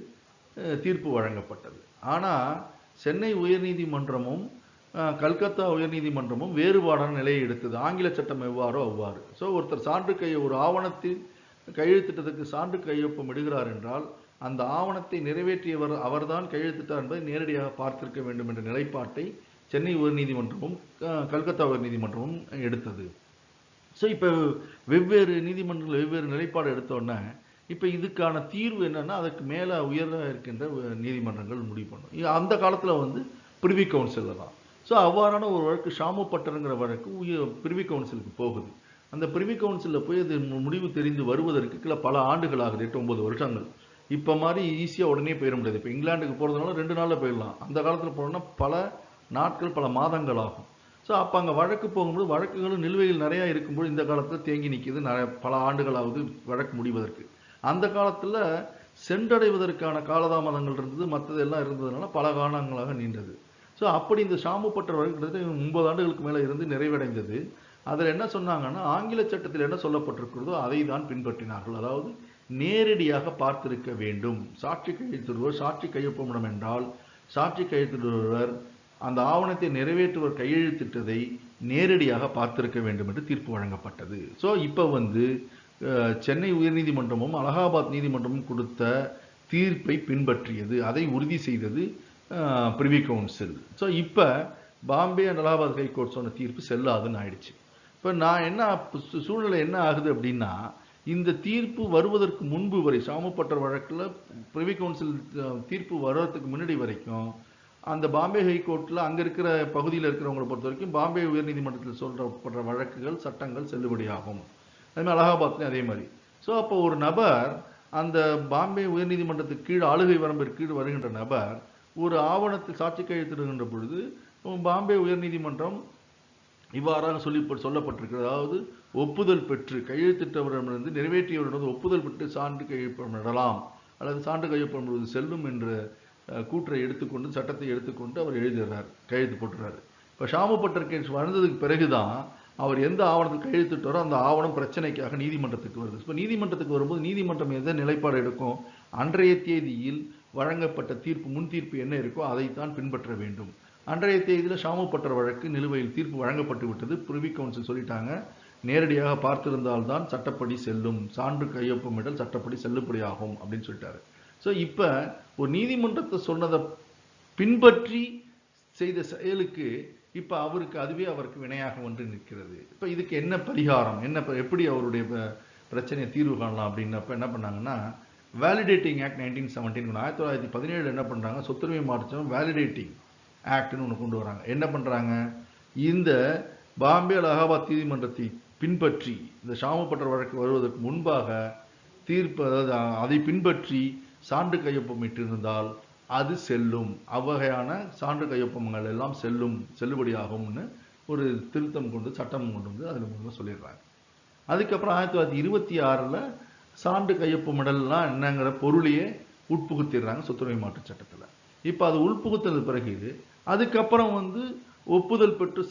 தீர்ப்பு வழங்கப்பட்டது. ஆனால் சென்னை உயர்நீதிமன்றமும் கல்கத்தா உயர்நீதிமன்றமும் வேறுபாடான நிலையை எடுத்தது. ஆங்கில சட்டம் எவ்வாறோ அவ்வாறு. ஸோ ஒருத்தர் ஒரு ஆவணத்தில் கையெழுத்திட்டதுக்கு சான்று கையொப்பம் இடுகிறார் என்றால் அந்த ஆவணத்தை நிறைவேற்றியவர் அவர்தான் கையெழுத்திட்டார் என்பதை நேரடியாக பார்த்திருக்க வேண்டும் என்ற நிலைப்பாட்டை சென்னை உயர்நீதிமன்றமும் கல்கத்தா உயர்நீதிமன்றமும் எடுத்தது. ஸோ இப்போ வெவ்வேறு நீதிமன்றங்கள் வெவ்வேறு நிலைப்பாடு எடுத்தோன்னே இப்போ இதுக்கான தீர்வு என்னன்னா, அதுக்கு மேலே உயர இருக்கின்ற நீதிமன்றங்கள் முடிவு பண்ணும். அந்த காலத்தில் வந்து பிரிவி கவுன்சிலில் தான். ஸோ அவ்வாறான ஒரு வழக்கு ஷாமு பட்டருங்கிற வழக்கு பிரிவி கவுன்சிலுக்கு போகுது. அந்த பிரிவி கவுன்சிலில் போய் அது முடிவு தெரிந்து வருவதற்கு பல ஆண்டுகள் ஆகுது, 8-9 வருஷங்கள். இப்போ மாதிரி ஈஸியாக உடனே போயிட முடியாது. இப்போ இங்கிலாந்துக்கு போகிறதுனால 2 நாளில் போயிடலாம். அந்த காலத்தில் போனோம்னா பல நாட்கள் பல மாதங்கள் ஆகும். ஸோ அப்போ அங்கே வழக்கு போகும்போது வழக்குகளும் நிலுவையில் நிறையா இருக்கும்போது இந்த காலத்தில் தேங்கி நிற்கிது, பல ஆண்டுகளாவது வழக்கு முடிவதற்கு. அந்த காலத்தில் சென்றடைவதற்கான காலதாமதங்கள் இருந்தது, மற்றதெல்லாம் இருந்ததுனால பல காலங்களாக நீண்டது. ஸோ அப்படி இந்த ஷாமுப்பட்ட வழக்கு கிட்டத்தட்ட 9 ஆண்டுகளுக்கு மேலே இருந்து நிறைவடைந்தது. அதில் என்ன சொன்னாங்கன்னா, ஆங்கில சட்டத்தில் என்ன சொல்லப்பட்டிருக்கிறதோ அதை தான் பின்பற்றினார்கள். அதாவது நேரடியாக பார்த்திருக்க வேண்டும். சாட்சி கையெழுத்திடுவர் சாட்சி கையொப்பமிடும் என்றால் சாட்சி கையெழுத்திடுவர் அந்த ஆவணத்தை நிறைவேற்றுவர் கையெழுத்திட்டதை நேரடியாக பார்த்திருக்க வேண்டும் என்று தீர்ப்பு வழங்கப்பட்டது. ஸோ இப்போ வந்து சென்னை உயர்நீதிமன்றமும் அலகாபாத் நீதிமன்றமும் கொடுத்த தீர்ப்பை பின்பற்றியது, அதை உறுதி செய்தது பிரிவி கவுன்சில். ஸோ இப்போ பாம்பே அண்ட் அலகாபாத் ஹைகோர்ட் சொன்ன தீர்ப்பு செல்லாதுன்னு ஆயிடுச்சு. இப்போ நான் என்ன சூழ்நிலை என்ன ஆகுது அப்படின்னா, இந்த தீர்ப்பு வருவதற்கு முன்பு வரை ஷாமுப்பட்டர் வழக்கில் பிரிவி கவுன்சில் தீர்ப்பு வர்றதுக்கு முன்னாடி வரைக்கும் அந்த பாம்பே ஹைகோர்ட்டில் அங்கே இருக்கிற பகுதியில் இருக்கிறவங்களை பொறுத்த வரைக்கும் பாம்பே உயர்நீதிமன்றத்தில் சொல்லப்படுற வழக்குகள் சட்டங்கள் செல்லுபடியாகும். அதுமாதிரி அலகாபாத்லேயும் அதே மாதிரி. ஸோ அப்போ ஒரு நபர் அந்த பாம்பே உயர்நீதிமன்றத்துக்கு கீழ் ஆளுகை வரம்பிற்கு கீழ் வருகின்ற நபர் ஒரு ஆவணத்தில் சாட்சி கையெழுத்திடுகின்ற பொழுது பாம்பே உயர்நீதிமன்றம் இவ்வாறாக சொல்லப்பட்டிருக்கிறது. அதாவது ஒப்புதல் பெற்று கையெழுத்திட்டவரிடமிருந்து நிறைவேற்றியவரிடம் ஒப்புதல் பெற்று சான்று கையொப்பமிடலாம் அல்லது சான்று கையொப்பமிடுவது செல்லும் என்ற கூற்றை எடுத்துக்கொண்டு சட்டத்தை எடுத்துக்கொண்டு அவர் எழுதுகிறார், கையெழுத்து போட்டுறாரு. இப்போ ஷாமுப்பட்டர் கேஸ் வந்ததுக்கு பிறகுதான் அவர் எந்த ஆவணத்தில் கையெழுத்திட்டாரோ அந்த ஆவணம் பிரச்சனைக்காக நீதிமன்றத்துக்கு வருது. இப்போ நீதிமன்றத்துக்கு வரும்போது நீதிமன்றம் எந்த நிலைப்பாடு எடுக்கும்? அன்றைய தேதியில் வழங்கப்பட்ட தீர்ப்பு முன் தீர்ப்பு என்ன இருக்கோ அதைத்தான் பின்பற்ற வேண்டும். அன்றைய தேதியில் ஷாமுப்பட்டர் வழக்கு நிலுவையில் தீர்ப்பு வழங்கப்பட்டு விட்டது. பிரிவி கவுன்சில் சொல்லிட்டாங்க, நேரடியாக பார்த்திருந்தால்தான் சட்டப்படி செல்லும், சான்று கையொப்பமிடல் சட்டப்படி செல்லுபடியாகும் அப்படின்னு சொல்லிட்டாரு. ஸோ இப்போ ஒரு நீதிமன்றத்தை சொன்னதை பின்பற்றி செய்த செயலுக்கு இப்போ அதுவே அவருக்கு வினையாக வந்து நிற்கிறது. இப்போ இதுக்கு என்ன பரிகாரம், எப்படி அவருடைய பிரச்சனையை தீர்வு காணலாம் அப்படின்னப்ப என்ன பண்ணாங்கன்னா, வேலிடேட்டிங் ஆக்ட் 1917 1917 என்ன பண்ணுறாங்க, சொத்துரிமை மாற்றம் வேலிடேட்டிங் ஆக்ட்னு ஒன்று கொண்டு வராங்க. என்ன பண்ணுறாங்க, இந்த பாம்பே அலகாபாத் நீதிமன்றத்தை பின்பற்றி இந்த ஷாமுப்பட்டர் வழக்கு வருவதற்கு முன்பாக தீர்ப்பு, அதாவது அதை பின்பற்றி சான்று கையொப்பமிட்டிருந்தால் அது செல்லும், அவ்வகையான சான்று கையொப்பங்கள் எல்லாம் செல்லுபடியாகும்னு ஒரு திருத்தம் கொண்டு சட்டம் கொண்டு வந்து அதில் மூலமாக சொல்லிடுறாங்க. அதுக்கப்புறம் 1926 சான்று கையொப்பமிடல்லாம் என்னங்கிற பொருளையே உட்புகுத்திடுறாங்க சொத்துரிமை மாற்று சட்டத்தில். இப்போ அது உட்புகுத்தது பிறகு அதுக்கப்புறம் வந்து ஒப்புதல் பெற்று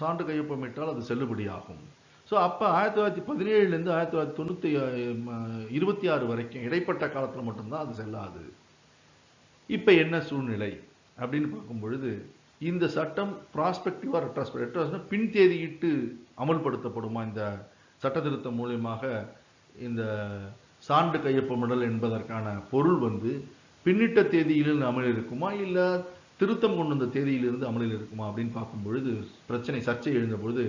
சான்று கையொப்பமிட்டால் அது செல்லுபடியாகும். ஸோ அப்போ 1917 1926 வரைக்கும் இடைப்பட்ட காலத்தில் மட்டும்தான் அது செல்லாது. இப்போ என்ன சூழ்நிலை அப்படின்னு பார்க்கும் பொழுது, இந்த சட்டம் ப்ராஸ்பெக்டிவா ரெட்ரோஸ்பெக்டிவா பின் தேதியிட்டு அமல்படுத்தப்படுமா? இந்த சட்ட திருத்தம் மூலியமாக இந்த சான்று கையொப்பமிடல் என்பதற்கான பொருள் வந்து பின்னிட்ட தேதியிலிருந்து அமலில் இருக்குமா, இல்லை திருத்தம் கொண்டு வந்த தேதியிலிருந்து அமலில் இருக்குமா அப்படின்னு பார்க்கும் பொழுது பிரச்சனை, சர்ச்சை எழுந்த பொழுது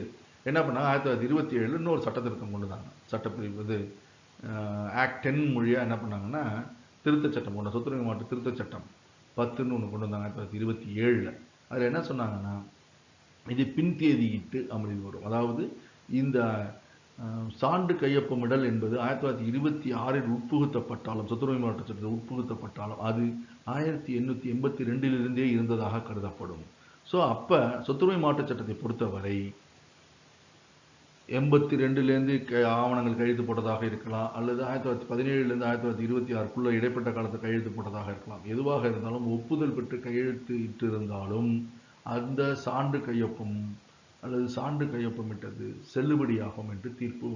என்ன பண்ணாங்க, 1927 இன்னொரு சட்ட திருத்தம் கொண்டு வந்தாங்க. சட்டப்பிரிவு இது ஆக்ட் 10 மொழியாக என்ன பண்ணாங்கன்னா திருத்த சட்டம் கொண்டு, சொத்துரிமை மாற்று திருத்த சட்டம் 10ன்னு ஒன்று கொண்டு வந்தாங்க 1927. அதில் என்ன சொன்னாங்கன்னா, இது பின் தேதியிட்டு அமலில் வரும். அதாவது இந்த சான்று கையொப்பமிடல் என்பது 1926 உட்புகுத்தப்பட்டாலும், சொத்துரிமை மாற்று சட்டத்தில் உட்புகுத்தப்பட்டாலும் அது 1882 இருந்ததாக கருதப்படும். ஸோ அப்போ சொத்துரிமை மாற்று சட்டத்தை பொறுத்தவரை 82 ஆவணங்கள் கையெழுத்து போட்டதாக இருக்கலாம், அல்லது 1917 1926 இடைப்பட்ட காலத்தில் கையெழுத்து போட்டதாக இருக்கலாம். எதுவாக இருந்தாலும் ஒப்புதல் பெற்று கையெழுத்து இட்டு இருந்தாலும் அந்த சான்று கையொப்பம் அல்லது சான்று கையொப்பமிட்டது செல்லுபடியாகும் என்று தீர்ப்பு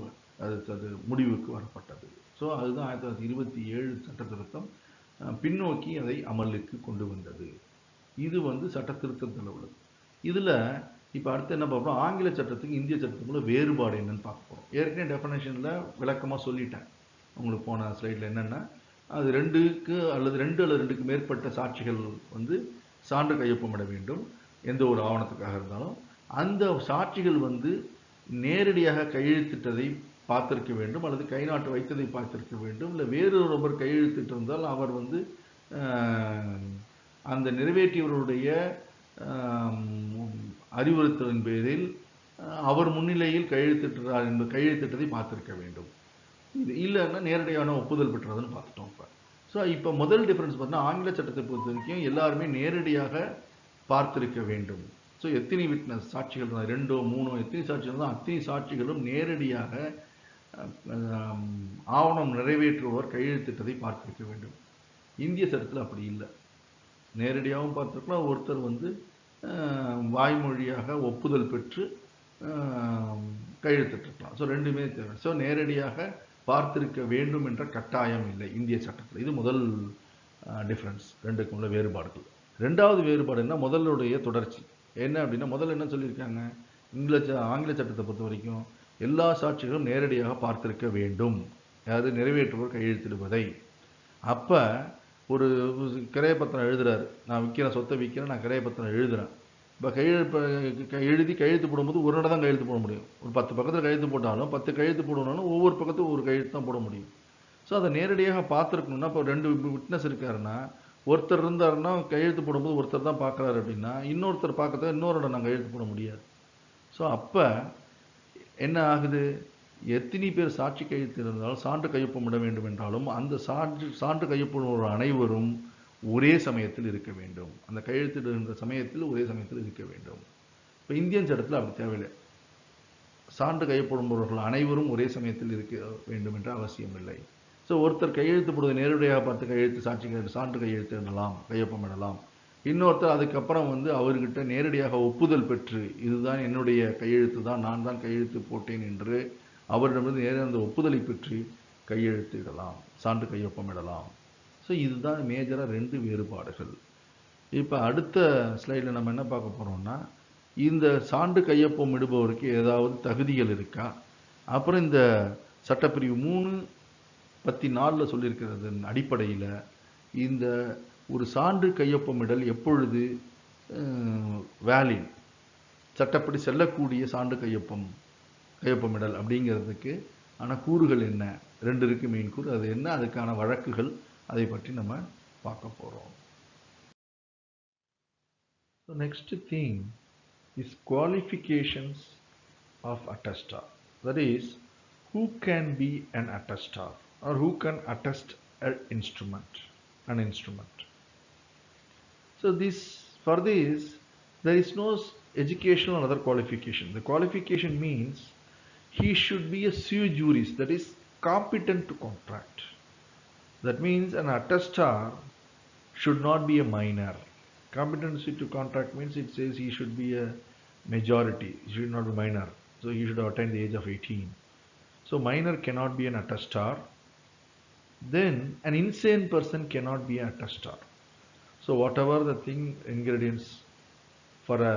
அது முடிவுக்கு வரப்பட்டது. ஸோ அதுதான் 1927 சட்ட திருத்தம் பின்னோக்கி அதை அமலுக்கு கொண்டு வந்தது. இது வந்து சட்ட திருத்தத்தில் உள்ளது. இதில் இப்போ அடுத்து என்ன பார்ப்போம், ஆங்கில சட்டத்துக்கு இந்திய சட்டத்துக்குள்ள வேறுபாடு என்னன்னு பார்க்க போகிறோம். ஏற்கனவே டெஃபனேஷனில் விளக்கமாக சொல்லிட்டேன் உங்களுக்கு போன ஸ்லைடில். என்னென்னா, அது 2 அல்லது 2க்கு மேற்பட்ட சாட்சிகள் வந்து சான்று கையொப்பமிட வேண்டும் எந்த ஒரு ஆவணத்துக்காக இருந்தாலும். அந்த சாட்சிகள் வந்து நேரடியாக கையெழுத்திட்டதை பார்த்திருக்க வேண்டும், அல்லது கை நாட்டு வைத்ததை பார்த்திருக்க வேண்டும், இல்லை வேறொரு நபர் கையெழுத்திட்டு இருந்தால் அவர் வந்து அந்த நிறைவேற்றியவருடைய அறிவுறுத்தலின் பேரில் அவர் முன்னிலையில் கையெழுத்திட்டார் என்பது கையெழுத்திட்டதை பார்த்திருக்க வேண்டும். இது இல்லைன்னா நேரடியான ஒப்புதல் பெற்றதுன்னு பார்த்துட்டோம். ஸோ இப்போ முதல் டிஃபரன்ஸ் பார்த்தீங்கன்னா, ஆங்கில சட்டத்தை பொறுத்த வரைக்கும் எல்லாருமே நேரடியாக பார்த்திருக்க வேண்டும். ஸோ எத்தனை விட்னஸ் சாட்சிகள் தான், 2 3 எத்தனை சாட்சிகள் தான், அத்தனை சாட்சிகளும் நேரடியாக ஆவணம் நிறைவேற்றுபவர் கையெழுத்திட்டதை பார்த்திருக்க வேண்டும். இந்திய சட்டத்தில் அப்படி இல்லை. நேரடியாகவும் பார்த்துருக்கலாம், ஒருத்தர் வந்து வாய்மொழியாக ஒப்புதல் பெற்று கையெழுத்திட்டிருக்கலாம். ஸோ ரெண்டுமே தேவை. ஸோ நேரடியாக பார்த்திருக்க வேண்டும் என்ற கட்டாயம் இல்லை இந்திய சட்டத்தில். இது முதல் டிஃப்ரென்ஸ், ரெண்டுக்கும் உள்ள வேறுபாடுகள். ரெண்டாவது வேறுபாடு என்ன, முதலுடைய தொடர்ச்சி என்ன அப்படின்னா, முதல்ல என்ன சொல்லியிருக்காங்க, ஆங்கில சட்டத்தை பொறுத்த வரைக்கும் எல்லா சாட்சிகளும் நேரடியாக பார்த்திருக்க வேண்டும், அதாவது நிறைவேற்றுவோர் கையெழுத்திடுவதை. அப்போ ஒரு கிரையப்பத்திரம் எழுதுறாரு, நான் விற்கிறேன், சொத்தை விற்கிறேன், நான் கிரையப்பத்திரம் எழுதுறேன். இப்போ எழுதி கையெழுத்து போடும்போது ஒரு நட தான் கையெழுத்து போட முடியும். ஒரு 10 பக்கத்தில் கையெழுத்து போட்டாலும் 10 கையெழுத்து போடணும்னாலும் ஒவ்வொரு பக்கத்தும் ஒரு கையெழுத்து தான் போட முடியும். ஸோ அதை நேரடியாக பார்த்துருக்கணும்னா, இப்போ 2 விட்னஸ் இருக்காருன்னா, ஒருத்தர் இருந்தாருன்னா கையெழுத்து போடும்போது ஒருத்தர் தான் பார்க்குறாரு அப்படின்னா, இன்னொருத்தர் பார்க்கறத இன்னொரு நான் கையெழுத்து போட முடியாது. ஸோ அப்போ என்ன ஆகுது, எத்தனை பேர் சாட்சி கையெழுத்து இருந்தாலும் சான்று கையொப்பமிட வேண்டும் என்றாலும் அந்த சான்று கையொப்பமிடுவோர் அனைவரும் ஒரே சமயத்தில் இருக்க வேண்டும். அந்த கையெழுத்திடுகின்ற சமயத்தில் ஒரே சமயத்தில் இருக்க வேண்டும். இப்போ இந்தியன் சட்டத்தில் அப்படி தேவையில்லை. சான்று கையொப்பமிடுபவர்கள் அனைவரும் ஒரே சமயத்தில் இருக்க வேண்டும் என்ற அவசியம் இல்லை. ஸோ ஒருத்தர் கையெழுத்து போடுவதை நேரடியாக பார்த்து சான்று கையெழுத்து இடலாம், கையொப்பமிடலாம். இன்னொருத்தர் அதுக்கப்புறம் வந்து அவர்கிட்ட நேரடியாக ஒப்புதல் பெற்று இதுதான் என்னுடைய கையெழுத்து தான், நான் தான் கையெழுத்து போட்டேன் என்று அவரிடமிருந்து நேரடியாக அந்த ஒப்புதலை பெற்று கையெழுத்து இடலாம், சான்று கையொப்பமிடலாம். ஸோ இதுதான் மேஜராக 2 வேறுபாடுகள். இப்போ அடுத்த ஸ்லைடில் நம்ம என்ன பார்க்க போகிறோம்னா, இந்த சான்று கையொப்பம் இடுபவருக்கு ஏதாவது தகுதிகள் இருக்கா, அப்புறம் இந்த சட்டப்பிரிவு 3/4 சொல்லியிருக்கிறதன் அடிப்படையில் இந்த ஒரு சான்று கையொப்பமிடல் எப்பொழுது வேலிட், சட்டப்படி செல்லக்கூடிய சான்று கையொப்பமிடல் அப்படிங்கிறதுக்கு ஆன கூறுகள் என்ன, 2 இருக்கு மெயின் கூறு, அது என்ன, அதுக்கான வழக்குகள், அதை பற்றி நம்ம பார்க்க போகிறோம். The next thing is qualifications of attestor. That is, who can be an attestor or who can attest an instrument. So for this there is no educational or other qualification. The qualification means he should be a sui juris, that is competent to contract. That means an attestor should not be a minor. Competency to contract means it says he should be a majority, he should not be minor. So he should have attained the age of 18. So minor cannot be an attestor. Then an insane person cannot be an attestor. So whatever the ingredients for a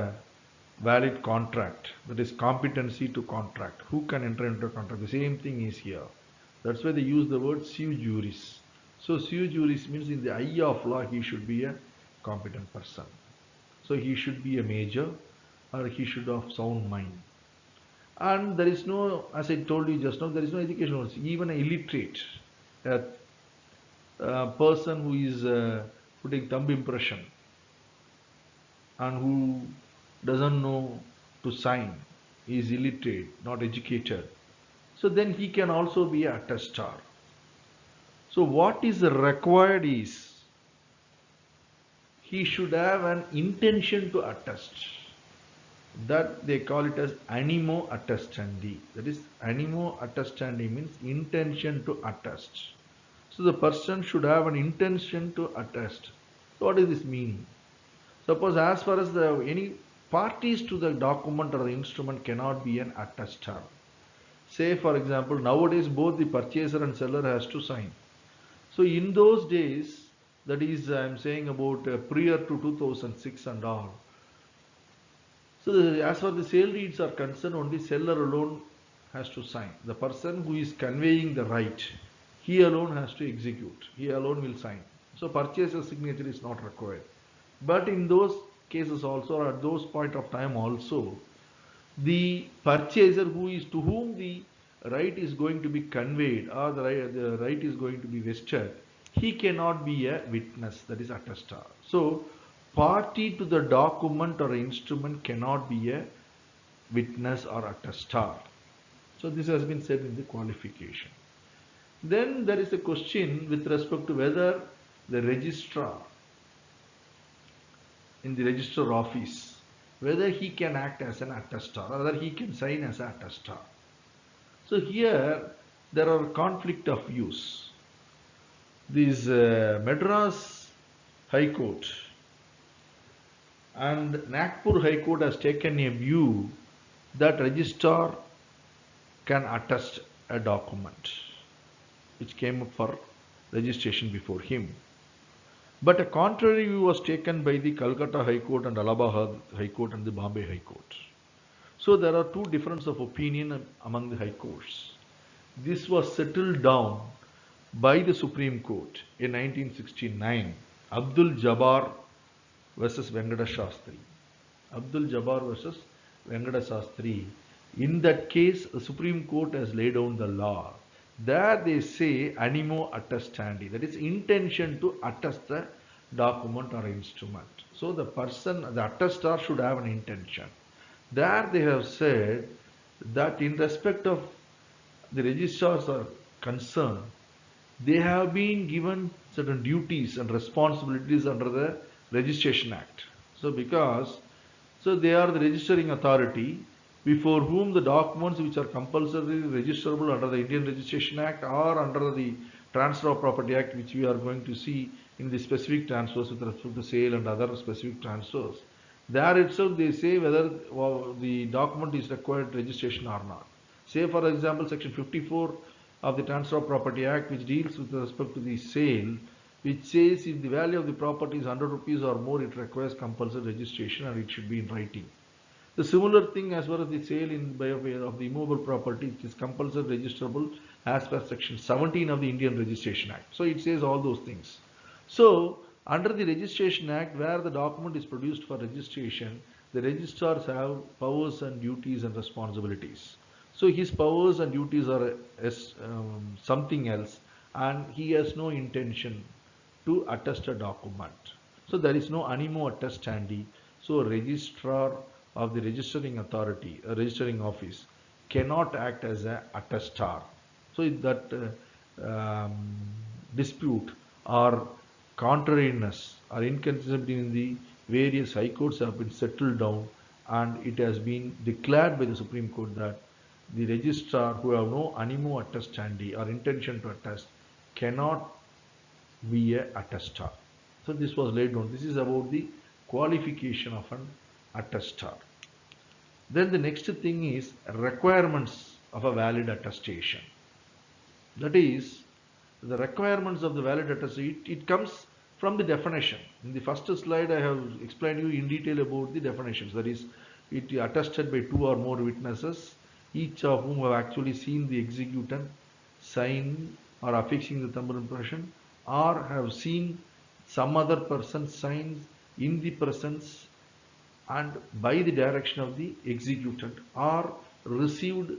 valid contract, that is competency to contract, who can enter into a contract, the same thing is here. That's why they use the word sui juris. So sui juris means in the eye of law he should be a competent person. So he should be a major or he should have sound mind. And there is no, as I told you just now, there is no education. Even an illiterate, a person who is putting thumb impression and who doesn't know to sign, he is illiterate, not educated. So then he can also be a attestor. So what is required is he should have an intention to attest. That they call it as animo attestandi. That is, animo attestandi means intention to attest. So the person should have an intention to attest. So what does this mean? Suppose as far as any parties to the document or the instrument cannot be an attester. Say for example, nowadays both the purchaser and seller has to sign. So in those days, that is I am saying about prior to 2006 and all. So as far as the sale deeds are concerned, only seller alone has to sign. The person who is conveying the right, he alone has to execute. He alone will sign. So purchaser's signature is not required. But in those cases also, or at those point of time also, the purchaser to whom the right is going to be conveyed or the right is going to be vested, he cannot be a witness, that is attestor. So party to the document or instrument cannot be a witness or attestor. So this has been said in the qualification. Then there is a question with respect to whether the registrar in the register office, whether he can act as an attestor or whether he can sign as an attestor. So here there are conflict of views. This Madras High Court and Nagpur High Court has taken a view that registrar can attest a document which came up for registration before him. But a contrary view was taken by the Calcutta High Court and Allahabad High Court and the Bombay High Court. So there are two differences of opinion among the high courts. This was settled down by the Supreme Court in 1969. Abdul Jabbar versus Venkata Shastri. Abdul Jabbar versus Venkata Shastri. In that case, the Supreme Court has laid down the law. There they say animo attestandi, that is intention to attest the document or instrument. So the attestor should have an intention. There they have said that in respect of the registrars are concerned, they have been given certain duties and responsibilities under the Registration Act. So they are the registering authority before whom the documents which are compulsorily registerable under the Indian Registration Act or under the Transfer of Property Act, which we are going to see in the specific transfers with respect to sale and other specific transfers. There itself they say whether the document is required registration or not. Say for example section 54 of the Transfer of Property Act, which deals with respect to the sale, which says if the value of the property is 100 rupees or more, it requires compulsory registration and it should be in writing. The similar thing as far as the sale in by way of the immovable property, it is compulsory registrable as per section 17 of the Indian Registration Act. So it says all those things. So under the Registration Act, where the document is produced for registration, the registrars have powers and duties and responsibilities. So his powers and duties are something else, and he has no intention to attest a document. So there is no animo attestandi. So registrar of the registering authority, a registering office, cannot act as a attestar. So that dispute or contrariness or inconsistency in the various high courts have been settled down, and it has been declared by the Supreme Court that the registrar who have no animo attestandi or intention to attest cannot be a attestar. So this was laid down. This is about the qualification of an attestar. Then the next thing is requirements of a valid attestation. That is, the requirements of the valid attestation, it comes from the definition. In the first slide, I have explained you in detail about the definitions. That is, it attested by two or more witnesses, each of whom have actually seen the executant sign or affixing the thumb impression, or have seen some other person sign in the presence and by the direction of the executant, or received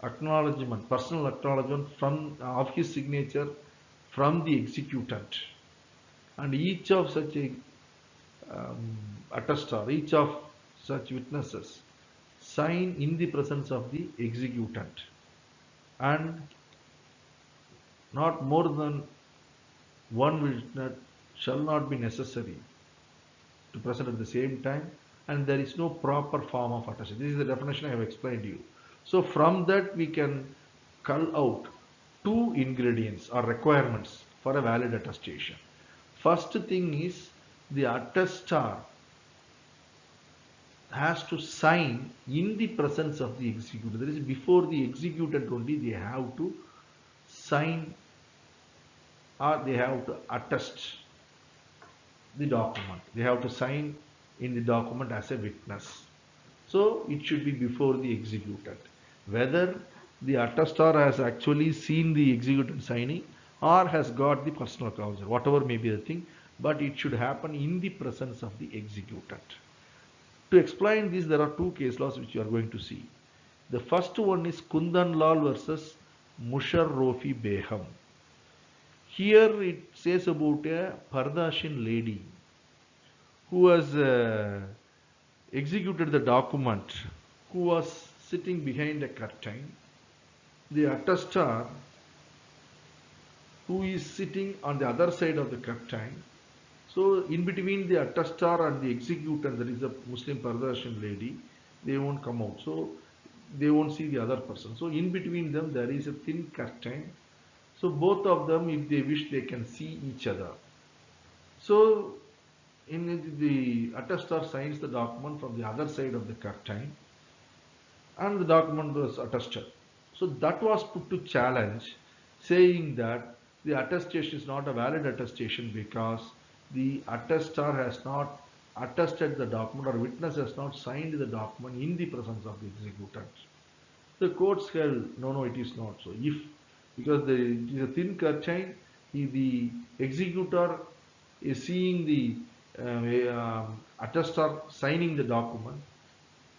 acknowledgement, personal acknowledgement from of his signature from the executant. And each of such a attestor, each of such witnesses sign in the presence of the executant, and not more than one witness shall not be necessary to present at the same time, and there is no proper form of attestation. This is the definition I have explained to you. So from that we can cull out two ingredients or requirements for a valid attestation. First thing is the attestor has to sign in the presence of the executor. That is, before the executant only they have to sign or they have to attest the document. They have to sign in the document as a witness. So it should be before the executant. Whether the attestor has actually seen the executant signing or has got the personal counsel, whatever may be the thing, but it should happen in the presence of the executant. To explain this, there are two case laws which you are going to see. The first one is Kundan Lal versus Musharrafi Begum. Here it says about a Pardashin lady who has executed the document, who was sitting behind a curtain. The attestor who is sitting on the other side of the curtain. So in between the attestor and the executant, there is a Muslim Pardashin lady, they won't come out. So they won't see the other person. So in between them there is a thin curtain. So both of them, if they wish, they can see each other. So in the attestor signs the document from the other side of the curtain, and the document was attested. So that was put to challenge, saying that the attestation is not a valid attestation because the attestor has not attested the document, or witness has not signed the document in the presence of the executant. The courts held, no, it is not so. If, because it is a thin curtain, the executor is seeing the attestor signing the document.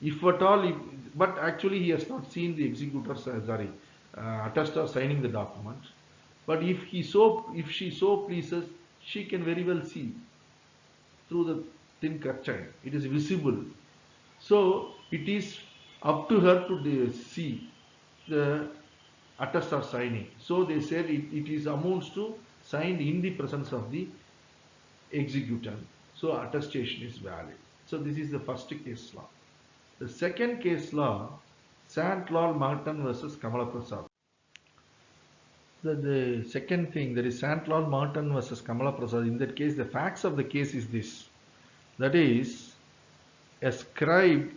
If at all, but actually he has not seen the executor, attestor signing the document. But if she so pleases, she can very well see through the thin curtain. It is visible. So it is up to her to see the attestor signing. So they said it is amounts to signed in the presence of the executant. So attestation is valid. So this is the first case law. The second case law, Sant Lal Martin versus Kamala Prasad. The second thing, there is Sant Lal Martin versus Kamala Prasad. In that case, the facts of the case is this. That is, a scribe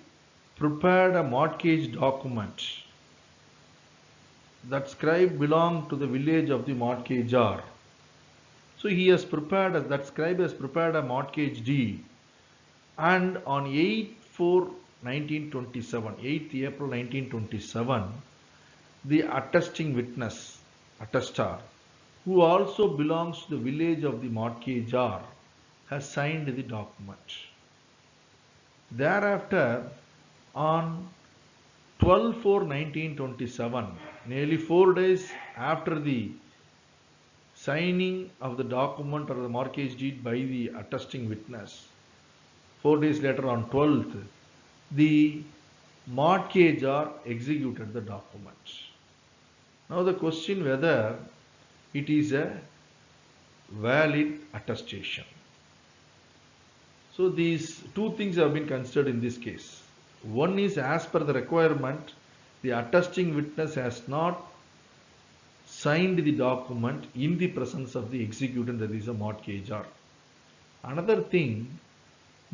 prepared a mortgage document. That scribe belonged to the village of the mortgagor. So So he has prepared, that scribe has prepared a mortgage deed, and on 8/4/1927, 8th April 1927, the attesting witness, attestor, who also belongs to the village of the mortgagor, has signed the document. Thereafter, on 12/4/1927, nearly 4 days after the signing of the document or the mortgage deed by the attesting witness, 4 days later on 12th, the mortgagor executed the document. Now the question whether it is a valid attestation. So these two things have been considered in this case. One is, as per the requirement, the attesting witness has not signed the document in the presence of the executant, that is a mortgagor. Another thing,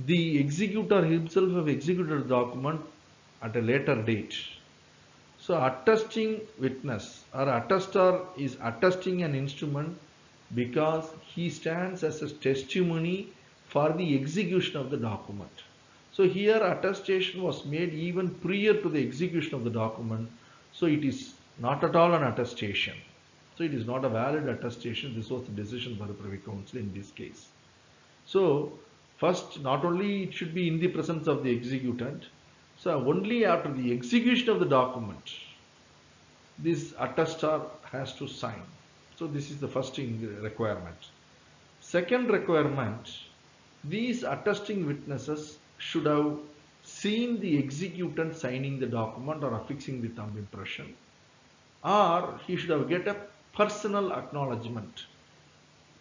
the executor himself have executed the document at a later date. So attesting witness or attestor is attesting an instrument because he stands as a testimony for the execution of the document. So here attestation was made even prior to the execution of the document. So it is not at all an attestation. So it is not a valid attestation. This was the decision by the Privy Council in this case. So first, not only it should be in the presence of the executant, so only after the execution of the document, this attestor has to sign. So this is the first requirement. Second requirement, these attesting witnesses should have seen the executant signing the document or affixing the thumb impression, or he should have get a personal acknowledgement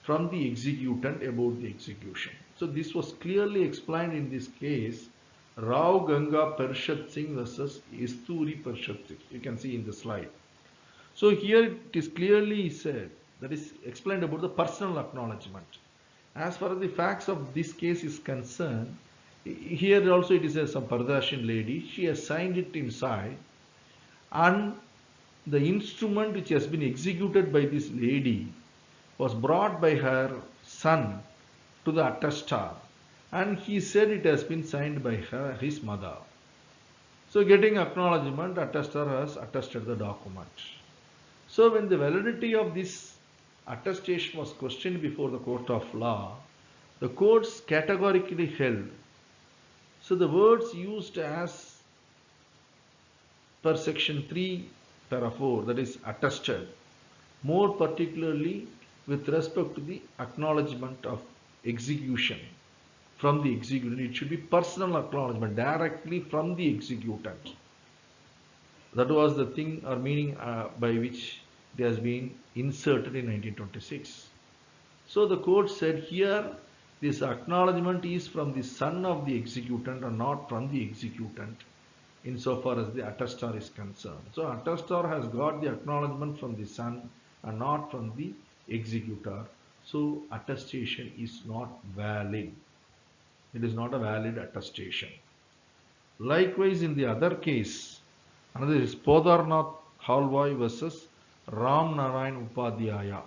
from the executant about the execution. So this was clearly explained in this case, Rao Ganga Parshad Singh versus Isturi Parshad Singh. You can see in the slide. So here it is clearly said, that is explained about the personal acknowledgement. As far as the facts of this case is concerned, here also it is some Pardashian lady. She has signed it inside, and the instrument which has been executed by this lady was brought by her son to the attestor, and he said it has been signed by his mother. So getting acknowledgement, attestor has attested the document. So when the validity of this attestation was questioned before the court of law, the courts categorically held. So the words used as per section 3 para 4, that is attested, more particularly with respect to the acknowledgement of execution from the executant, it should be personal acknowledgement directly from the executant. That was the thing or meaning by which it has been inserted in 1926. So the court said here this acknowledgement is from the son of the executant and not from the executant insofar as the attestor is concerned. So attestor has got the acknowledgement from the son and not from the executor. So attestation is not valid. It is not a valid attestation. Likewise, in the other case, another is Podarnath Halwai versus Ram Narayan Upadhyaya.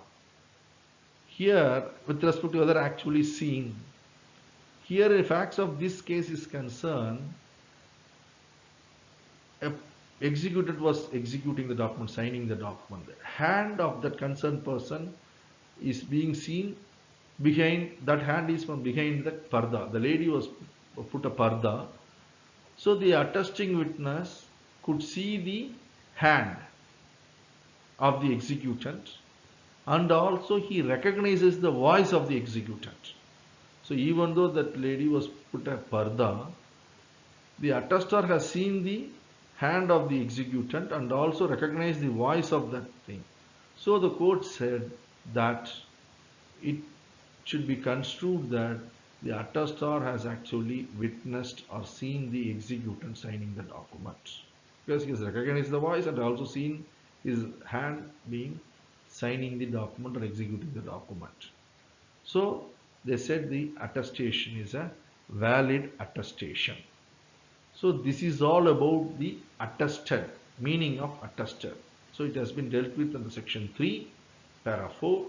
Here, with respect to whether actually seen, here the facts of this case is concerned, a executed was executing the document, signing the document. The hand of that concerned person is being seen behind, that hand is from behind the parda. The lady was put a parda. So the attesting witness could see the hand of the executant, and also he recognizes the voice of the executant. So even though that lady was put a parda, the attestor has seen the hand of the executant and also recognized the voice of that thing. So the court said that it should be construed that the attestor has actually witnessed or seen the executant signing the document, because he has recognized the voice and also seen his hand being signing the document or executing the document. So they said the attestation is a valid attestation. So this is all about the attested, meaning of attested. So it has been dealt with under section 3 para 4.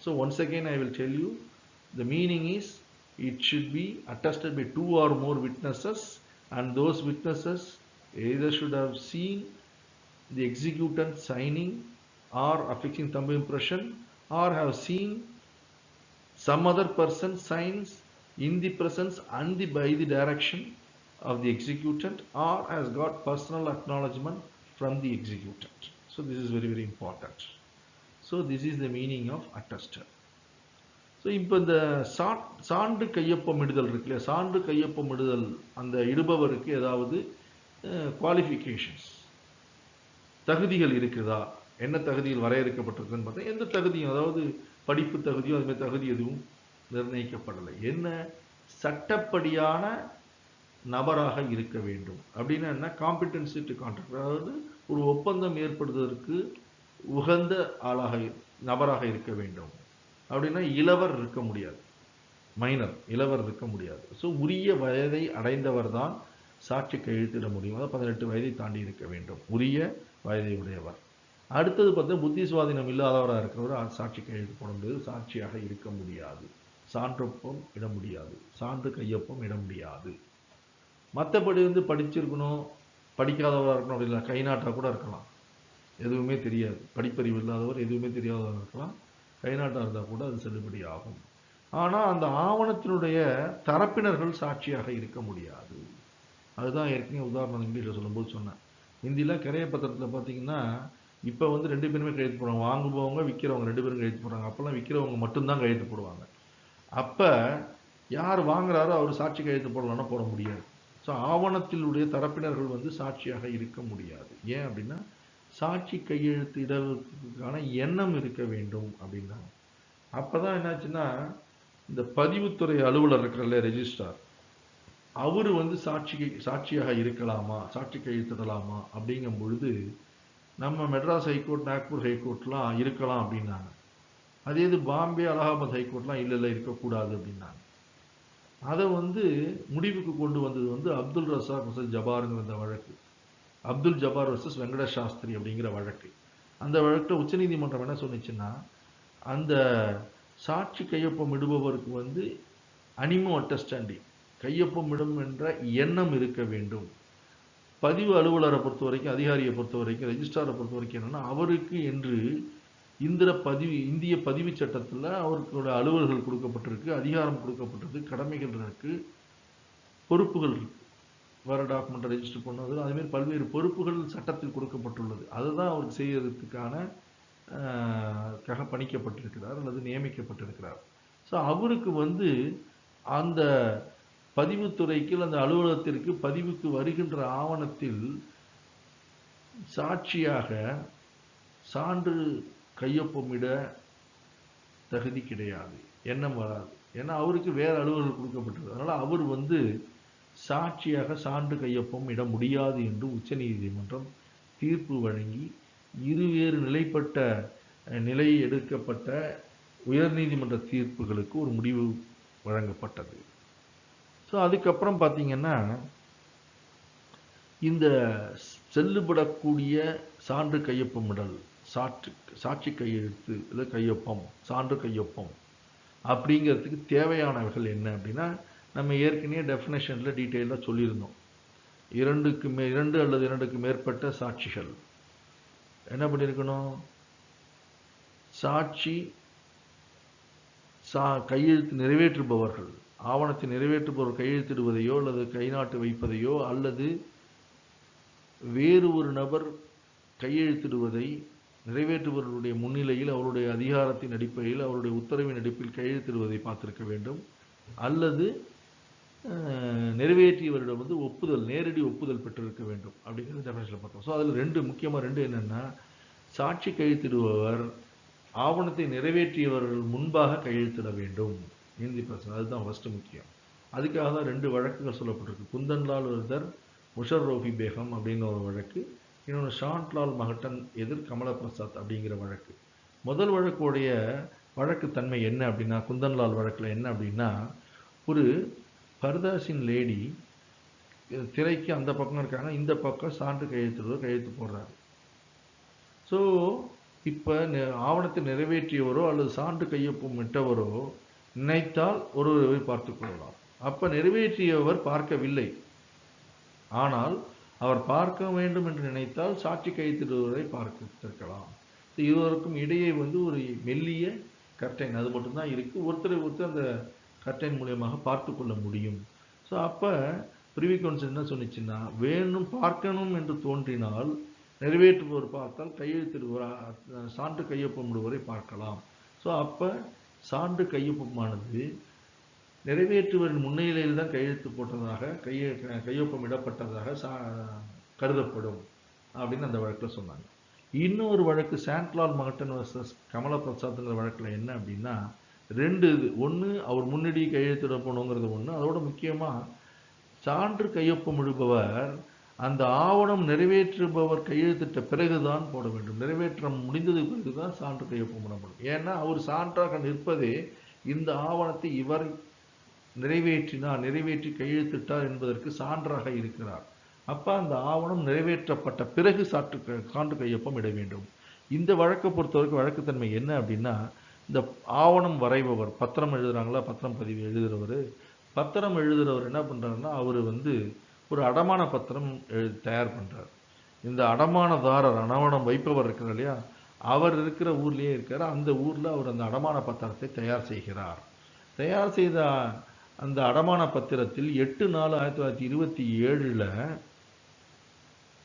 So once again I will tell you, the meaning is it should be attested by 2 or more witnesses, and those witnesses either should have seen the executant signing or affixing thumb impression, or have seen some other person signs in the presence and by the direction of the executant, or has got personal acknowledgement from the executant. So this is very, very important. So this is the meaning of attested. So இப்போ இந்த சான்று கையொப்பமிடுதல் இருக்கு இல்லையா, சான்று கையொப்பமிடுதல் அந்த இடுபவருக்கு ஏதாவது qualifications, தகுதிகள் இருக்குதா, என்ன தகுதிகள் வரையறுக்கப்பட்டிருக்குன்னு பார்த்தா எந்த தகுதியும், அதாவது படிப்பு தகுதியும் அதுமாதிரி தகுதி எதுவும் நிர்ணயிக்கப்படலை. என்ன, சட்டப்படியான நபராக இருக்க வேண்டும். அப்படின்னா என்ன, காம்பிடன்சி டு கான்ட்ராக்ட், அதாவது ஒரு ஒப்பந்தம் ஏற்படுவதற்கு உகந்த ஆளாக நபராக இருக்க வேண்டும். அப்படின்னா இளவர் இருக்க முடியாது, மைனர் இளவர் இருக்க முடியாது. ஸோ உரிய வயதை அடைந்தவர் தான் சாட்சி கையெழுத்திட முடியும். அதாவது 18 வயதை தாண்டி இருக்க வேண்டும், உரிய வயதை உடையவர். அடுத்தது பார்த்தா புத்தி சுவாதீனம் இல்லாதவராக இருக்கிறவர் சாட்சி கையெழுத்து போடும்போது சாட்சியாக இருக்க முடியாது, சான்றொப்பம் இட முடியாது, சான்று கையொப்பம் இட முடியாது. மற்றபடி படிச்சிருக்கணும், படிக்காதவராக இருக்கணும், அப்படி இல்லை, கை நாட்டாக கூட இருக்கலாம், எதுவுமே தெரியாது, படிப்பறிவு இல்லாதவர் எதுவுமே தெரியாதவராக இருக்கலாம், கை நாட்டாக இருந்தால் கூட அது செல்லுபடி ஆகும். ஆனால் அந்த ஆவணத்தினுடைய தரப்பினர்கள் சாட்சியாக இருக்க முடியாது. அதுதான் ஏற்கனவே உதாரணம் இங்கிலீஷில் சொல்லும்போது சொன்னேன். ஹிந்தியில் கிரைய பத்திரத்தில் பார்த்தீங்கன்னா இப்போ 2 பேருமே கையெழுத்து போடுவாங்க, வாங்குபவங்க விற்கிறவங்க 2 பேரும் கையெழுத்து போடுறாங்க. அப்போல்லாம் விற்கிறவங்க மட்டும்தான் கையெழுத்து போடுவாங்க. அப்போ யார் வாங்குறாரோ அவர் சாட்சி கையெழுத்து போடலாம்னா போட முடியாது. ஸோ ஆவணத்தினுடைய தரப்பினர்கள் சாட்சியாக இருக்க முடியாது. ஏன் அப்படின்னா சாட்சி கையெழுத்து இடத்துக்கான எண்ணம் இருக்க வேண்டும் அப்படின்னாங்க. அப்போதான் என்னாச்சுன்னா, இந்த பதிவுத்துறை அலுவலர் இருக்கிறல்ல, ரெஜிஸ்ட்ரார், அவர் சாட்சியாக இருக்கலாமா, சாட்சி கையெழுத்திடலாமா அப்படிங்கும் பொழுது நம்ம மெட்ராஸ் ஹைகோர்ட், நாக்பூர் ஹைகோர்ட்லாம் இருக்கலாம் அப்படின்னாங்க. அதே இது பாம்பே, அலகாபாத் ஹைகோர்ட்லாம் இல்லை இருக்கக்கூடாது அப்படின்னாங்க. அதை முடிவுக்கு கொண்டு வந்தது அப்துல் ரசாக் வர்சஸ் ஜபாருங்கிற அந்த வழக்கு, அப்துல் ஜபார் வர்சஸ் வெங்கடேஷ் சாஸ்திரி அப்படிங்கிற வழக்கு. அந்த வழக்கில் உச்சநீதிமன்றம் என்ன சொன்னிச்சுன்னா, அந்த சாட்சி கையொப்பம் இடுபவருக்கு அனிமோ அட்டஸ்டாண்டிங், கையொப்பமிடும் என்ற எண்ணம் இருக்க வேண்டும். பதிவு அலுவலரை பொறுத்த வரைக்கும், அதிகாரியை பொறுத்த வரைக்கும், ரெஜிஸ்ட்ராரை பொறுத்த வரைக்கும் என்னன்னா, அவருக்கு என்று இந்திய பதிவு சட்டத்தில் அவருக்கோட அலுவல்கள் கொடுக்கப்பட்டிருக்கு, அதிகாரம் கொடுக்கப்பட்டிருக்கு, கடமைகள் இருக்கு, பொறுப்புகள் இருக்கு. வேறு டாக்குமெண்ட்டை ரெஜிஸ்டர் பண்ணது, அதுமாரி பல்வேறு பொறுப்புகள் சட்டத்தில் கொடுக்கப்பட்டுள்ளது. அதுதான் அவருக்கு செய்யறதுக்கான பணிக்கப்பட்டிருக்கிறார் அல்லது நியமிக்கப்பட்டிருக்கிறார். ஸோ அவருக்கு அந்த பதிவுத்துறைக்கு அந்த அலுவலகத்திற்கு பதிவுக்கு வருகின்ற ஆவணத்தில் சாட்சியாக சான்று கையொப்பமிட தகுதி கிடையாது, எண்ணம் வராது. ஏன்னா அவருக்கு வேறு அலுவலர்கள் கொடுக்கப்பட்டிருக்கு. அதனால் அவர் சாட்சியாக சான்று கையொப்பம் இட முடியாது என்று உச்சநீதிமன்றம் தீர்ப்பு வழங்கி, இருவேறு நிலைப்பட்ட நிலை எடுக்கப்பட்ட உயர்நீதிமன்ற தீர்ப்புகளுக்கு ஒரு முடிவு வழங்கப்பட்டது. ஸோ அதுக்கப்புறம் பார்த்தீங்கன்னா, இந்த செல்லுபடக்கூடிய சான்று கையொப்பமிடல், சாட்சி கையெழுத்து இல்லை கையொப்பம், சான்று கையொப்பம் அப்படிங்கிறதுக்கு தேவையானவர்கள் என்ன அப்படின்னா, நம்ம ஏற்கனவே டெஃபினேஷனில் டீட்டெயிலாக சொல்லியிருந்தோம். 2 அல்லது 2க்கு மேற்பட்ட சாட்சிகள் என்ன பண்ணியிருக்கணும், சாட்சி கையெழுத்து நிறைவேற்றுபவர்கள், ஆவணத்தை நிறைவேற்றுபவர் கையெழுத்திடுவதையோ அல்லது கை நாட்டு வைப்பதையோ அல்லது வேறு ஒரு நபர் கையெழுத்திடுவதை நிறைவேற்றுபவர்களுடைய முன்னிலையில் அவருடைய அதிகாரத்தின் அடிப்படையில் அவருடைய உத்தரவின் அடிப்படையில் கையெழுத்திடுவதை பார்த்திருக்க வேண்டும். அல்லது நிறைவேற்றியவரிடம் ஒப்புதல், நேரடி ஒப்புதல் பெற்றிருக்க வேண்டும் அப்படிங்கிறது டெஃபினேஷனில் பார்த்தோம். ஸோ அதில் முக்கியமாக 2 என்னென்னா, சாட்சி கையெழுத்திடுபவர் ஆவணத்தை நிறைவேற்றியவர்கள் முன்பாக கையெழுத்திட வேண்டும் இன் தி பர்சன். அதுதான் ஃபஸ்ட்டு முக்கியம். அதுக்காக தான் 2 வழக்குகள் சொல்லப்பட்டிருக்கு. குந்தன்லால் விருதர் முஷர்ரோஃபி பேகம் அப்படின்னு ஒரு வழக்கு, இன்னொன்று ஷாண்ட்லால் மகட்டன் எதிர் கமலபிரசாத் அப்படிங்கிற வழக்கு. முதல் வழக்குடைய வழக்கு தன்மை என்ன அப்படின்னா, குந்தன்லால் வழக்கில் என்ன அப்படின்னா, ஒரு பர்தாசின் லேடி திரைக்கு அந்த பக்கம் இருக்காங்க, இந்த பக்கம் சான்று கையெழுத்து போடுறாரு. ஸோ இப்போ ஆவணத்தை நிறைவேற்றியவரோ அல்லது சான்று கையொப்பம் இட்டவரோ நினைத்தால் ஒருவரை பார்த்துக் கொள்ளலாம். அப்ப நிறைவேற்றியவர் பார்க்கவில்லை, ஆனால் அவர் பார்க்க வேண்டும் என்று நினைத்தால் சாட்சி கையெழுத்திடுவதை பார்த்திருக்கலாம். இருவருக்கும் இடையே ஒரு மெல்லிய கர்டைன் அது மட்டும்தான் இருக்கு. ஒருத்தரை ஒருத்தர் அந்த கர்டைன் மூலியமாக பார்த்து கொள்ள முடியும். ஸோ அப்போ பிரிவி கவுன்சில் என்ன சொன்னிச்சுன்னா, வேணும் பார்க்கணும் என்று தோன்றினால் நிறைவேற்றுபவர் பார்த்தால் கையெழுத்திடுவர் சான்று கையொப்பமிடுவரை பார்க்கலாம். ஸோ அப்போ சான்று கையொப்பமானது நிறைவேற்றுவரின் முன்னிலையில் தான் கையெழுத்து போட்டதாக கையொப்பம் இடப்பட்டதாக கருதப்படும் அப்படின்னு அந்த வழக்கில் சொன்னாங்க. இன்னொரு வழக்கு சாண்ட்லால் மகட்டன் வர்சஸ் கமலா பிரசாத்ங்கிற வழக்கில் என்ன அப்படின்னா, ரெண்டு இது. ஒன்று அவர் முன்னாடி கையெழுத்திட போகணுங்கிறது ஒன்று. அதோட முக்கியமாக சான்று கையொப்பமிடுபவர் அந்த ஆவணம் நிறைவேற்றுபவர் கையெழுத்திட்ட பிறகுதான் போட வேண்டும். நிறைவேற்றம் முடிந்தது பிறகுதான் சான்று கையொப்பமிடப்படும். ஏன்னா அவர் சான்றாக நிற்பதே இந்த ஆவணத்தை இவர் நிறைவேற்றி கையெழுத்திட்டார் என்பதற்கு சான்றாக இருக்கிறார். அப்ப அந்த ஆவணம் நிறைவேற்றப்பட்ட பிறகு சான்று கையொப்பம் இட வேண்டும். இந்த வழக்கை பொறுத்தவரைக்கும் வழக்குத்தன்மை என்ன அப்படின்னா, இந்த ஆவணம் வரைபவர் பத்திரம் எழுதுறாங்களா, பத்திரம் பதிவு எழுதுறவர், பத்திரம் எழுதுறவர் என்ன பண்றாருன்னா, அவர் ஒரு அடமான பத்திரம் தயார் பண்றார். இந்த அடமானதாரர் ஆவணம் வைப்பவர் இருக்கிறார் இல்லையா, அவர் இருக்கிற ஊர்லயே இருக்கார். அந்த ஊர்ல அவர் அந்த அடமான பத்திரத்தை தயார் செய்கிறார். தயார் செய்த அந்த அடமான பத்திரத்தில் 8/4/1927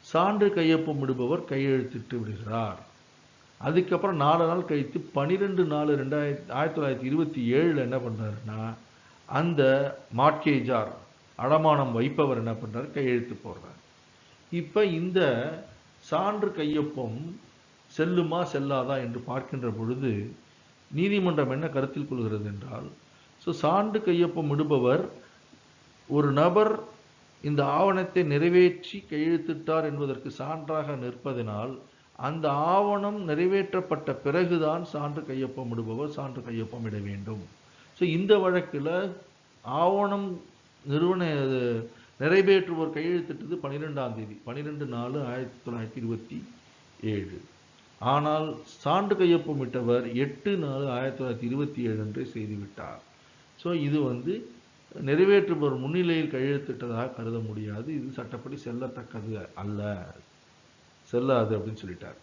சான்று கையொப்பமிடுபவர் கையெழுத்திட்டு விடுகிறார். அதுக்கப்புறம் 4 நாள் கழித்து 12/4/1927 என்ன பண்றாருன்னா, அந்த மார்க்கேஜார் அடமானம் வைப்பவர் என்ன பண்றாரு, கையெழுத்து போடுறார். இப்ப இந்த சான்று கையொப்பம் செல்லுமா செல்லாதா என்று பார்க்கின்ற பொழுது நீதிமன்றம் என்ன கருத்தில் கொள்கிறது என்றால், சான்று கையொப்பம் இடுபவர் ஒரு நபர் இந்த ஆவணத்தை நிறைவேற்றி கையெழுத்திட்டார் என்பதற்கு சான்றாக நிற்பதனால் அந்த ஆவணம் நிறைவேற்றப்பட்ட பிறகுதான் சான்று கையொப்பம் இடுபவர் சான்று கையொப்பம் இட வேண்டும். இந்த வழக்கில் ஆவணம் நிறைவேற்றுவோர் கையெழுத்திட்டது 12ஆம் தேதி 12/4/1927. ஆனால் சான்று கையொப்பமிட்டவர் 8/4/1927 அன்றே செய்துவிட்டார். இது நிறைவேற்றுபவர் முன்னிலையில் கையெழுத்திட்டதாக கருத முடியாது. இது சட்டப்படி செல்லத்தக்கது அல்ல, செல்லாது அப்படின்னு சொல்லிட்டார்.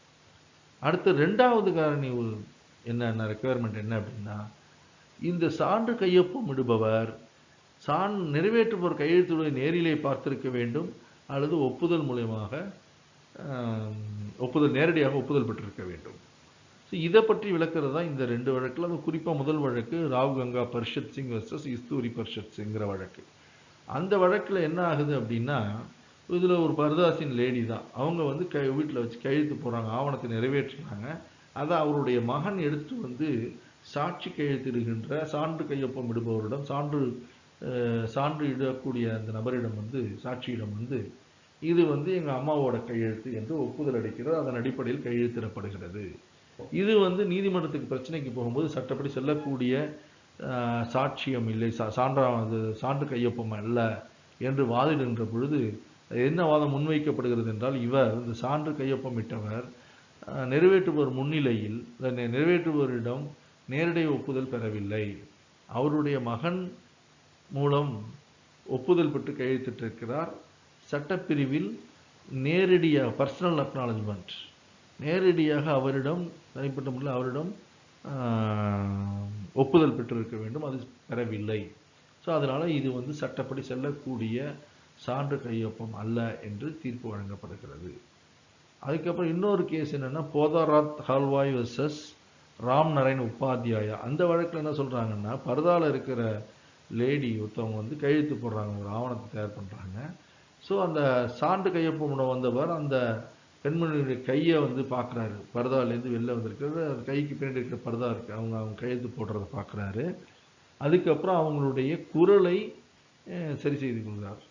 அடுத்து 2வது காரணி என்ன ரெக்குயர்மெண்ட் என்ன அப்படின்னா, இந்த சான்று கையொப்பம் இடுபவர் நிறைவேற்றுபவர் கையெழுத்துடைய நேரிலே பார்த்திருக்க வேண்டும் அல்லது ஒப்புதல் மூலமாக நேரடியாக ஒப்புதல் பெற்றிருக்க வேண்டும். இதை பற்றி விளக்குறது தான் இந்த 2 வழக்கில். அது குறிப்பாக முதல் வழக்கு ராவ் கங்கா பர்ஷத் சிங் வர்சஸ் இஸ்தூரி பர்ஷத் சிங்கிற வழக்கு. அந்த வழக்கில் என்ன ஆகுது அப்படின்னா, இதில் ஒரு பர்தாசின் லேடி தான், அவங்க வீட்டில் வச்சு கையெழுத்து போடுறாங்க, ஆவணத்தை நிறைவேற்றுறாங்க. அதை அவருடைய மகன் எடுத்து சாட்சி கையெழுத்திடுகின்ற சான்று கையொப்பம் இடுபவரிடம் சான்று இடக்கூடிய அந்த நபரிடம் சாட்சியிடம் இது எங்கள் அம்மாவோட கையெழுத்து என்று ஒப்புதல் அளிக்கிறது. அதன் அடிப்படையில் கையெழுத்திடப்படுகிறது. இது நீதிமன்றத்துக்கு பிரச்சனைக்கு போகும்போது சட்டப்படி செல்லக்கூடிய சாட்சியம் இல்லை, சான்று கையொப்பம் அல்ல என்று வாதிடுகின்ற பொழுது என்ன வாதம் முன்வைக்கப்படுகிறது என்றால், இவர் இந்த சான்று கையொப்பம் இட்டவர் நிறைவேற்றுபவர் முன்னிலையில் நிறைவேற்றுபவரிடம் நேரடி ஒப்புதல் பெறவில்லை, அவருடைய மகன் மூலம் ஒப்புதல் பெற்று கையெழுத்திட்டிருக்கிறார். சட்டப்பிரிவில் நேரடியாக பர்சனல் அக்னாலஜ்மெண்ட் நேரடியாக அவரிடம் தனிப்பட்ட முறையில் அவரிடம் ஒப்புதல் பெற்றிருக்க வேண்டும், அது பெறவில்லை. அதனால் இது சட்டப்படி செல்லக்கூடிய சான்று கையொப்பம் அல்ல என்று தீர்ப்பு வழங்கப்படுகிறது. அதுக்கப்புறம் இன்னொரு கேஸ் என்னன்னா, போதாராத் ஹல்வாய் வர்சஸ் ராம் நரேன் உபாத்யாயா. அந்த வழக்கில் என்ன சொல்றாங்கன்னா, பர்தால இருக்கிற லேடி ஒருத்தவங்க கையெழுத்து போடுறாங்க, ஒரு ஆவணத்தை தயார் பண்றாங்க. அந்த சான்று கையொப்பம் வந்தவர் அந்த பெண்மணியுடைய கையை பார்க்குறாரு, பர்தாலேருந்து வெளில வந்திருக்கிறது, அந்த கைக்கு பின்னாடி இருக்கிற பர்தா இருக்கு, அவங்க கையெழுத்து போடுறதை பார்க்குறாரு. அதுக்கப்புறம் அவங்களுடைய குரலை சரி செய்து கொள்கிறார்,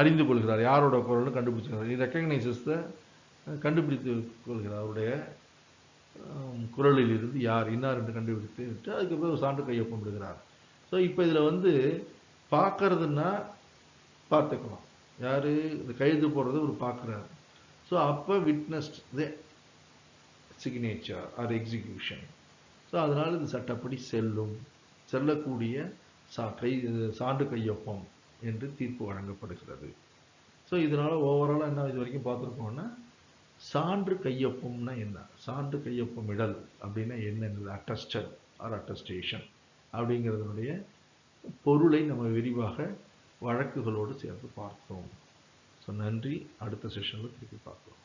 அறிந்து கொள்கிறார், யாரோட குரல்னு கண்டுபிடிச்சிக்கிறார். ரெக்கக்னைசஸ் கண்டுபிடித்து கொள்கிறார், அவருடைய குரலில் இருந்து யார் இன்னார் என்று கண்டுபிடித்து விட்டு அதுக்கப்புறம் ஒரு சான்று கையொப்பம் விடுகிறார். இப்போ இதில் பார்க்கறதுன்னா பார்த்துக்கலாம், யார் இந்த கையெழுத்து போடுறது ஒரு பார்க்குறாரு. அப்போ witness signature or execution. So அதனால் இது சட்டப்படி செல்லக்கூடிய சான்று கையொப்பம் என்று தீர்ப்பு வழங்கப்படுகிறது. ஸோ இதனால் ஓவராலாக என்ன இது வரைக்கும் பார்த்துருக்கோம்னா, சான்று கையொப்பம்னா என்ன, சான்று கையொப்பமிடல் அப்படின்னா என்னங்கிறது, அட்டஸ்டட் ஆர் அட்டஸ்டேஷன் அப்படிங்கிறதுனுடைய பொருளை நம்ம விரிவாக வழக்குகளோடு சேர்த்து பார்த்தோம். ஸோ நன்றி. அடுத்த செஷனில் திருப்பி பார்க்கலாம்.